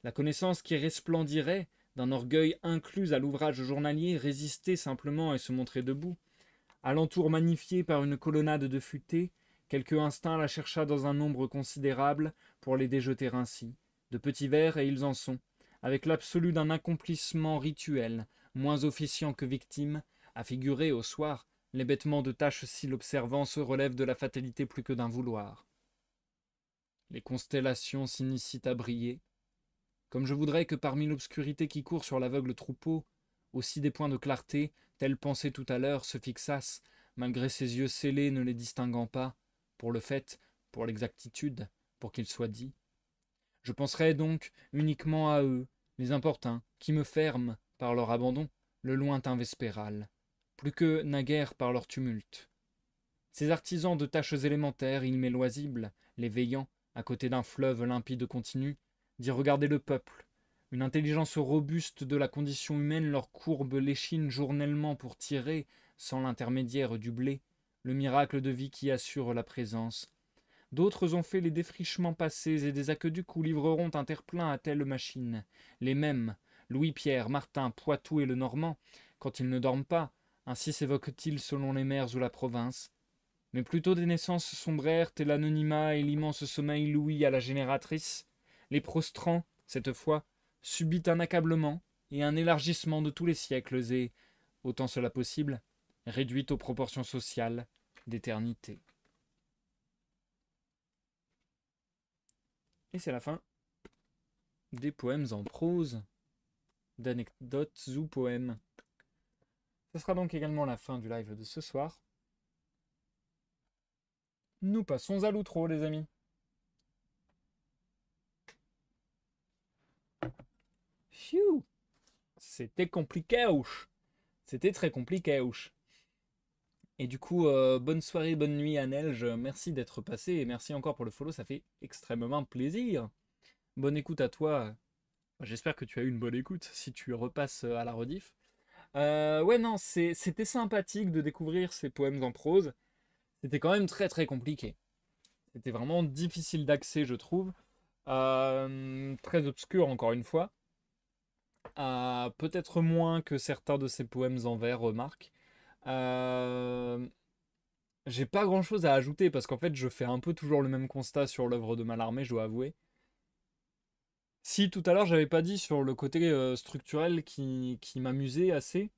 La connaissance qui resplendirait, d'un orgueil inclus à l'ouvrage journalier, résister simplement et se montrer debout, alentour magnifié par une colonnade de futaies, quelque instinct la chercha dans un nombre considérable pour les déjeter ainsi, de petits vers et ils en sont, avec l'absolu d'un accomplissement rituel, moins officiant que victime, à figurer au soir l'hébétement de tâches si l'observance relève de la fatalité plus que d'un vouloir. Les constellations s'initient à briller, comme je voudrais que parmi l'obscurité qui court sur l'aveugle troupeau, aussi des points de clarté, tels pensés tout à l'heure, se fixassent, malgré ses yeux scellés ne les distinguant pas, pour le fait, pour l'exactitude, pour qu'il soit dit. Je penserai donc uniquement à eux, les importuns, qui me ferment, par leur abandon, le lointain vespéral, plus que naguère par leur tumulte. Ces artisans de tâches élémentaires, il m'est loisible, les veillants, à côté d'un fleuve limpide continu, d'y regarder le peuple, une intelligence robuste de la condition humaine leur courbe l'échine journellement pour tirer, sans l'intermédiaire du blé, le miracle de vie qui assure la présence. D'autres ont fait les défrichements passés et des aqueducs où livreront un terre-plein à telle machine. Les mêmes, Louis-Pierre, Martin, Poitou et le Normand, quand ils ne dorment pas, ainsi s'évoquent-ils selon les mers ou la province. Mais plutôt des naissances sombrèrent et l'anonymat et l'immense sommeil louis à la génératrice. Les prostrants, cette fois, subit un accablement et un élargissement de tous les siècles et, autant cela possible, réduit aux proportions sociales d'éternité. Et c'est la fin des poèmes en prose, d'anecdotes ou poèmes. Ce sera donc également la fin du live de ce soir. Nous passons à l'outro, les amis. Phew. C'était compliqué, ouch. C'était très compliqué, ouch. Et du coup, bonne soirée, bonne nuit à Nelge. Merci d'être passé et merci encore pour le follow, ça fait extrêmement plaisir. Bonne écoute à toi. J'espère que tu as eu une bonne écoute si tu repasses à la rediff. Ouais, non, c'était sympathique de découvrir ces poèmes en prose. C'était quand même très très compliqué. C'était vraiment difficile d'accès, je trouve. Très obscur, encore une fois. Peut-être moins que certains de ces poèmes en vers, remarque. Euh, J'ai pas grand chose à ajouter parce qu'en fait, je fais un peu toujours le même constat sur l'œuvre de Mallarmé, je dois avouer. Si tout à l'heure, j'avais pas dit sur le côté structurel qui m'amusait assez,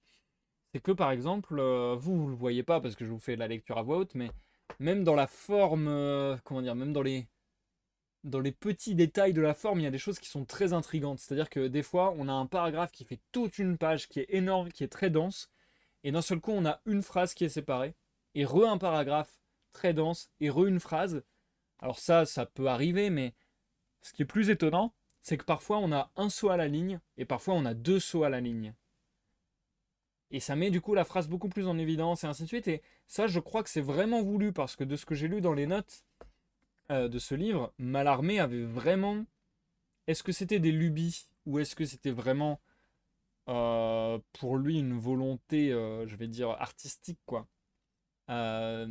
c'est que par exemple, vous le voyez pas parce que je vous fais la lecture à voix haute, mais même dans la forme, comment dire, même dans les petits détails de la forme, il y a des choses qui sont très intrigantes. C'est-à-dire que des fois, on a un paragraphe qui fait toute une page, qui est énorme, qui est très dense, et d'un seul coup, on a une phrase qui est séparée, et un paragraphe très dense, et une phrase. Alors ça peut arriver, mais ce qui est plus étonnant, c'est que parfois on a un saut à la ligne, et parfois on a deux sauts à la ligne. Et ça met du coup la phrase beaucoup plus en évidence, et ainsi de suite. Et ça, je crois que c'est vraiment voulu, parce que de ce que j'ai lu dans les notes, de ce livre, Mallarmé avait vraiment... Est-ce que c'était des lubies ou est-ce que c'était vraiment pour lui une volonté, je vais dire, artistique, quoi. Euh,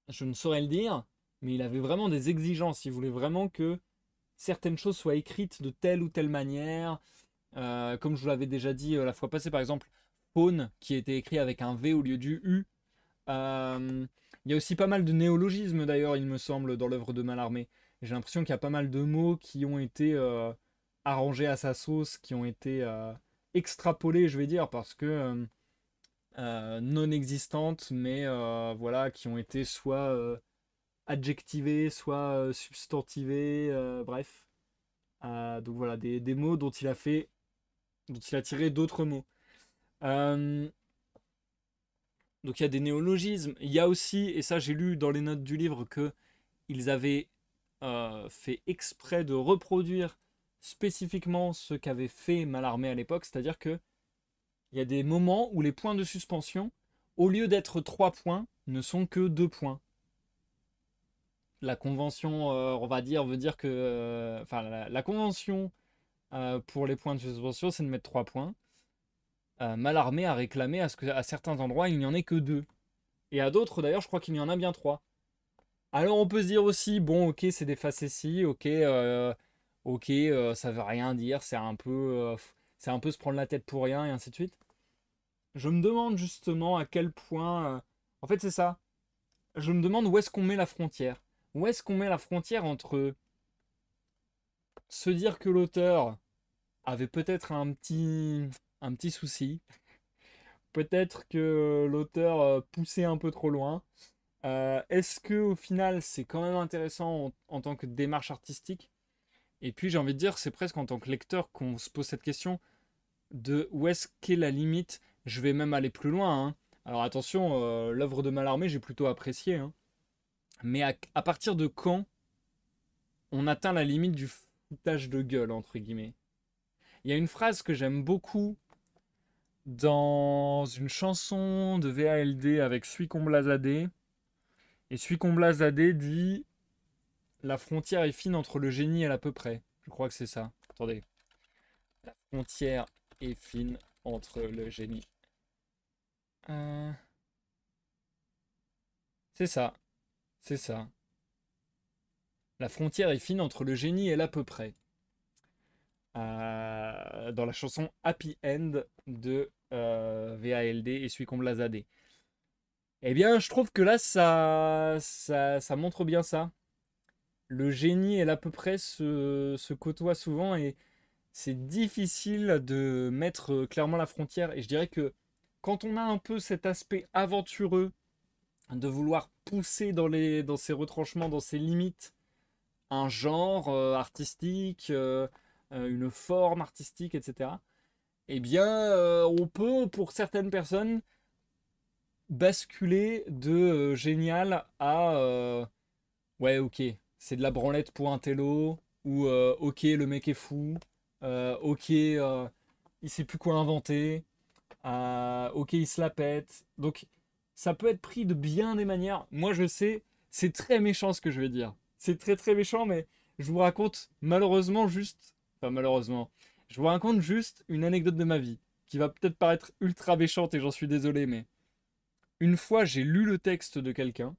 je ne saurais le dire, mais il avait vraiment des exigences. Il voulait vraiment que certaines choses soient écrites de telle ou telle manière. Comme je vous l'avais déjà dit la fois passée, par exemple, Faune, qui était écrit avec un V au lieu du U. Euh, il y a aussi pas mal de néologismes, d'ailleurs, il me semble, dans l'œuvre de Mallarmé. J'ai l'impression qu'il y a pas mal de mots qui ont été arrangés à sa sauce, qui ont été extrapolés, je vais dire, parce que non existantes, mais voilà, qui ont été soit adjectivées, soit substantivées, bref. Donc voilà, des mots dont il a tiré d'autres mots. Euh, donc il y a des néologismes. Il y a aussi, et ça j'ai lu dans les notes du livre, que ils avaient fait exprès de reproduire spécifiquement ce qu'avait fait Mallarmé à l'époque, c'est-à-dire que il y a des moments où les points de suspension, au lieu d'être 3 points, ne sont que 2 points. La convention, on va dire, veut dire que... Enfin, la convention pour les points de suspension, c'est de mettre 3 points. Mallarmé a réclamé à ce qu'à certains endroits, il n'y en ait que 2. Et à d'autres, d'ailleurs, je crois qu'il y en a bien 3. Alors on peut se dire aussi, bon, ok, c'est des facéties, ok, ça veut rien dire, c'est un peu se prendre la tête pour rien, et ainsi de suite. Je me demande justement à quel point... en fait, c'est ça. Je me demande où est-ce qu'on met la frontière. Où est-ce qu'on met la frontière entre se dire que l'auteur avait peut-être un petit souci, peut-être que l'auteur poussait un peu trop loin. Est-ce que au final c'est quand même intéressant en tant que démarche artistique? Et puis j'ai envie de dire, c'est presque en tant que lecteur qu'on se pose cette question de où est-ce qu'est la limite. Je vais même aller plus loin, hein. Alors attention, l'œuvre de Mallarmé j'ai plutôt apprécié, hein. Mais à partir de quand on atteint la limite du foutage de gueule, entre guillemets? Il y a une phrase que j'aime beaucoup dans une chanson de VALD avec Suis Comblazadeh. Et Suis Comblazadeh dit: la frontière est fine entre le génie et l'à peu près. Je crois que c'est ça. Attendez. La frontière est fine entre le génie. Euh, c'est ça. C'est ça. La frontière est fine entre le génie et l'à peu près. Dans la chanson Happy End de VALD et Suis Comblazadeh. Eh bien, je trouve que là, ça montre bien ça. Le génie et l'à peu près se côtoient souvent et c'est difficile de mettre clairement la frontière. Et je dirais que quand on a un peu cet aspect aventureux de vouloir pousser dans ses retranchements, dans ses limites, un genre artistique, une forme artistique, etc., eh bien, on peut, pour certaines personnes, basculer de génial à ouais, ok, c'est de la branlette pour un télo, ou ok, le mec est fou, ok, il sait plus quoi inventer, ok, il se la pète. Donc, ça peut être pris de bien des manières. Moi, je sais, c'est très méchant ce que je vais dire. C'est très très méchant, mais je vous raconte malheureusement juste, enfin malheureusement, je vous raconte juste une anecdote de ma vie, qui va peut-être paraître ultra méchante et j'en suis désolé, mais une fois j'ai lu le texte de quelqu'un,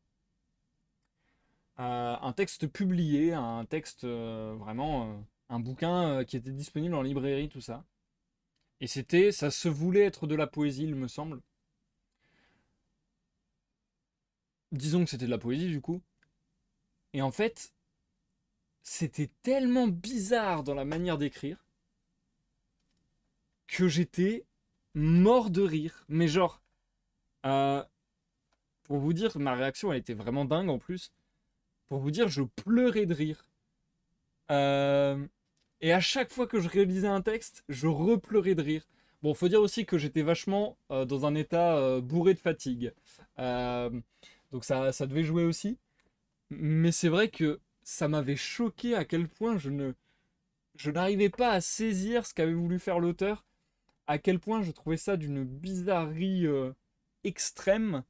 un texte publié, un texte vraiment, un bouquin qui était disponible en librairie, tout ça. Et ça se voulait être de la poésie, il me semble. Disons que c'était de la poésie du coup. Et en fait, c'était tellement bizarre dans la manière d'écrire que j'étais mort de rire. Mais genre, euh, pour vous dire, ma réaction elle était vraiment dingue en plus. Pour vous dire, je pleurais de rire. Euh, et à chaque fois que je réalisais un texte, je repleurais de rire. Bon, faut dire aussi que j'étais vachement dans un état bourré de fatigue. Euh, donc ça devait jouer aussi. Mais c'est vrai que ça m'avait choqué à quel point je n'arrivais pas à saisir ce qu'avait voulu faire l'auteur, à quel point je trouvais ça d'une bizarrerie extrême,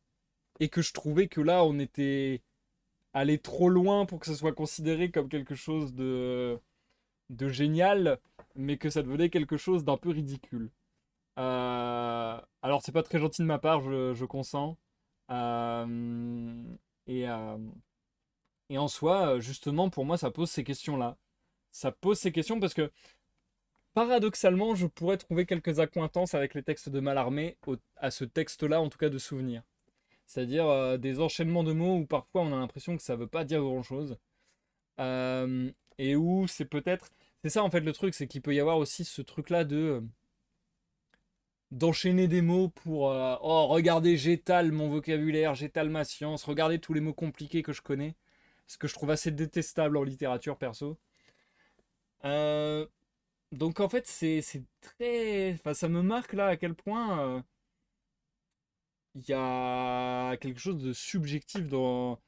et que je trouvais que là, on était aller trop loin pour que ce soit considéré comme quelque chose de génial, mais que ça devenait quelque chose d'un peu ridicule. Alors, c'est pas très gentil de ma part, je consens. Euh, et, euh, et en soi, justement, pour moi, ça pose ces questions-là. Ça pose ces questions parce que, paradoxalement, je pourrais trouver quelques accointances avec les textes de Mallarmé à ce texte-là, en tout cas de souvenir. C'est-à-dire des enchaînements de mots où parfois on a l'impression que ça veut pas dire grand-chose. Euh, et où c'est peut-être... C'est ça en fait le truc, c'est qu'il peut y avoir aussi ce truc-là d'enchaîner des mots pour oh regardez j'étale mon vocabulaire, j'étale ma science, regardez tous les mots compliqués que je connais, ce que je trouve assez détestable en littérature perso. Euh, donc en fait c'est très, enfin ça me marque là à quel point il y a quelque chose de subjectif dans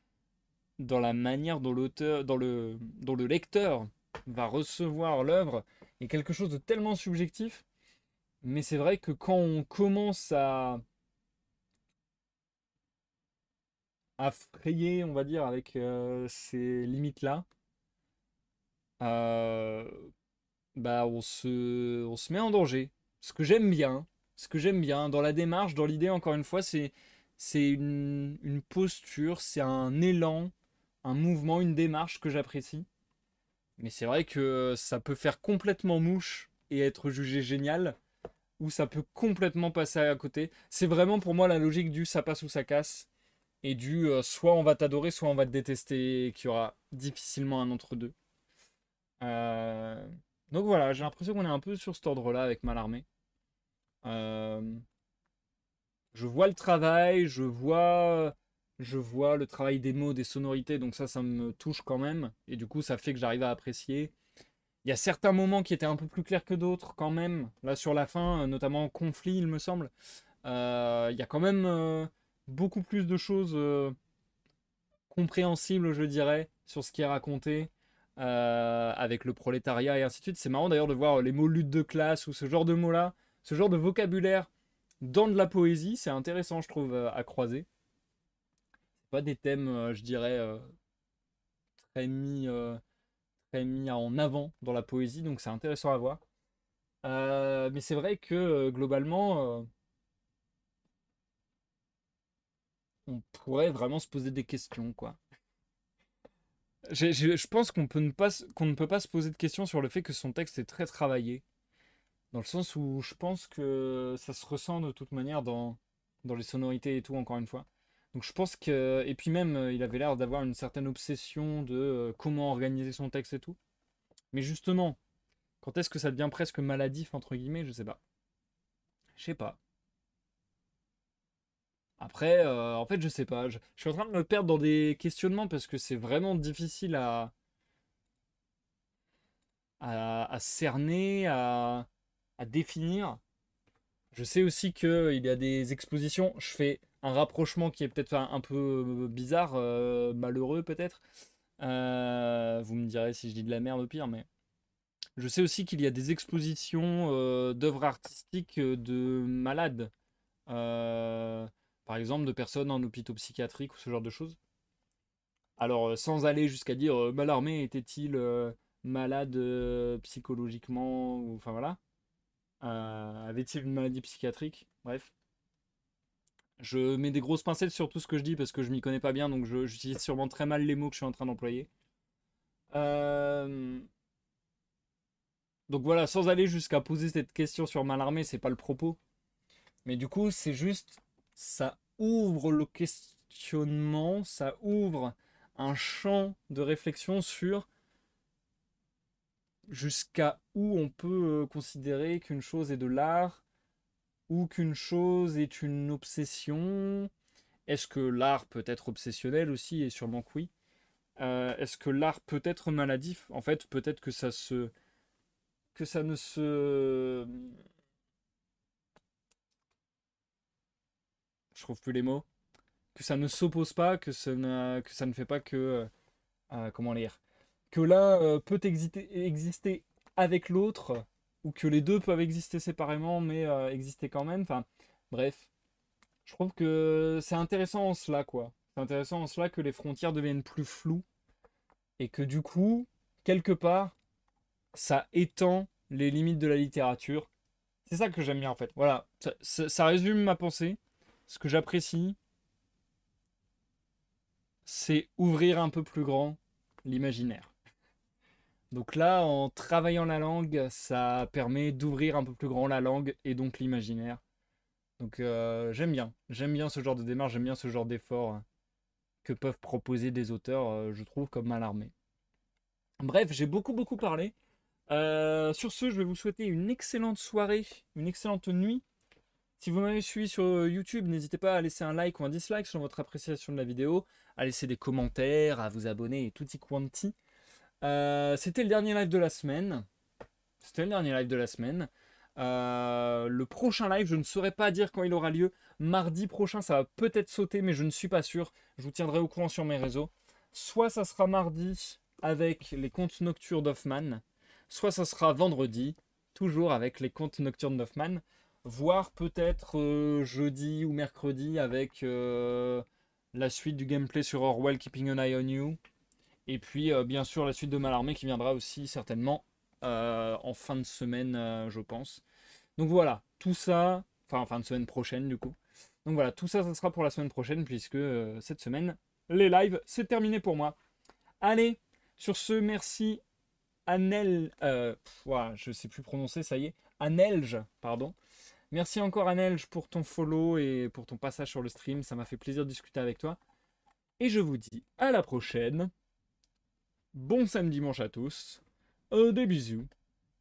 la manière dont l'auteur, dont le lecteur va recevoir l'œuvre, et quelque chose de tellement subjectif. Mais c'est vrai que quand on commence à frayer, on va dire, avec ces limites-là, euh, bah on se met en danger. Ce que j'aime bien, ce que j'aime bien dans la démarche, dans l'idée, encore une fois, c'est une posture, c'est un élan, un mouvement, une démarche que j'apprécie. Mais c'est vrai que ça peut faire complètement mouche et être jugé génial, ou ça peut complètement passer à côté. C'est vraiment pour moi la logique du ça passe ou ça casse, et du soit on va t'adorer, soit on va te détester, et qu'il y aura difficilement un entre-deux. Euh, Donc voilà, j'ai l'impression qu'on est un peu sur cet ordre-là avec Mallarmé. Euh, je vois le travail, je vois le travail des mots, des sonorités, donc ça me touche quand même, et du coup ça fait que j'arrive à apprécier. Il y a certains moments qui étaient un peu plus clairs que d'autres quand même. Là sur la fin, notamment conflit, il me semble. Il y a quand même beaucoup plus de choses compréhensibles, je dirais, sur ce qui est raconté avec le prolétariat et ainsi de suite. C'est marrant d'ailleurs de voir les mots lutte de classe ou ce genre de mots-là, ce genre de vocabulaire dans de la poésie. C'est intéressant, je trouve, à croiser. Pas des thèmes, je dirais, très mis, très mis en avant dans la poésie, donc c'est intéressant à voir. Mais c'est vrai que globalement, on pourrait vraiment se poser des questions, quoi. Je pense qu'on ne peut pas se poser de questions sur le fait que son texte est très travaillé, dans le sens où je pense que ça se ressent de toute manière dans les sonorités et tout, encore une fois. Donc je pense que... Et puis même, il avait l'air d'avoir une certaine obsession de comment organiser son texte et tout. Mais justement, quand est-ce que ça devient presque maladif, entre guillemets, je sais pas. Je sais pas. Après, en fait, je sais pas. Je suis en train de me perdre dans des questionnements parce que c'est vraiment difficile à cerner, à définir. Je sais aussi qu'il y a des expositions. Je fais un rapprochement qui est peut-être un peu bizarre, malheureux peut-être. Vous me direz si je dis de la merde au pire, mais je sais aussi qu'il y a des expositions d'œuvres artistiques de malades. Euh, Par exemple, de personnes en hôpitaux psychiatriques ou ce genre de choses. Alors, sans aller jusqu'à dire Mallarmé était-il malade psychologiquement, ou enfin voilà. Avait-il une maladie psychiatrique? Bref. Je mets des grosses pincettes sur tout ce que je dis parce que je m'y connais pas bien, donc j'utilise sûrement très mal les mots que je suis en train d'employer. Euh, Donc voilà, sans aller jusqu'à poser cette question sur Mallarmé, c'est pas le propos. Mais du coup, c'est juste, ça ouvre le questionnement, ça ouvre un champ de réflexion sur jusqu'à où on peut considérer qu'une chose est de l'art ou qu'une chose est une obsession. Est-ce que l'art peut être obsessionnel aussi? Et sûrement que oui. Est-ce que l'art peut être maladif? En fait, peut-être que ça ne se... Je trouve plus les mots. Que ça ne s'oppose pas, que ça ne fait pas que... comment lire? Que l'un peut exister avec l'autre, ou que les deux peuvent exister séparément, mais exister quand même. Enfin, bref. Je trouve que c'est intéressant en cela, quoi. C'est intéressant en cela que les frontières deviennent plus floues et que du coup, quelque part, ça étend les limites de la littérature. C'est ça que j'aime bien en fait. Voilà, ça résume ma pensée. Ce que j'apprécie, c'est ouvrir un peu plus grand l'imaginaire. Donc là, en travaillant la langue, ça permet d'ouvrir un peu plus grand la langue et donc l'imaginaire. Donc j'aime bien ce genre de démarche, j'aime bien ce genre d'effort que peuvent proposer des auteurs, je trouve, comme Mallarmé. Bref, j'ai beaucoup parlé. Sur ce, je vais vous souhaiter une excellente soirée, une excellente nuit. Si vous m'avez suivi sur YouTube, n'hésitez pas à laisser un like ou un dislike selon votre appréciation de la vidéo, à laisser des commentaires, à vous abonner et tutti quanti. C'était le dernier live de la semaine. Le prochain live, je ne saurais pas dire quand il aura lieu. Mardi prochain, ça va peut-être sauter, mais je ne suis pas sûr. Je vous tiendrai au courant sur mes réseaux. Soit ça sera mardi avec les contes nocturnes d'Hoffman, soit ça sera vendredi, toujours avec les contes nocturnes d'Hoffman, voire peut-être jeudi ou mercredi avec la suite du gameplay sur Orwell Keeping an Eye on You. Et puis bien sûr la suite de Mallarmé qui viendra aussi certainement en fin de semaine, je pense. Donc voilà, tout ça, enfin en fin de semaine prochaine du coup. Donc voilà, tout ça, ça sera pour la semaine prochaine puisque cette semaine, les lives, c'est terminé pour moi. Allez, sur ce, merci Anel, voilà, je sais plus prononcer, ça y est, Anelge, pardon. Merci encore Anelge pour ton follow et pour ton passage sur le stream, ça m'a fait plaisir de discuter avec toi. Et je vous dis à la prochaine. Bon samedi dimanche à tous, des bisous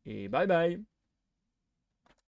et bye bye.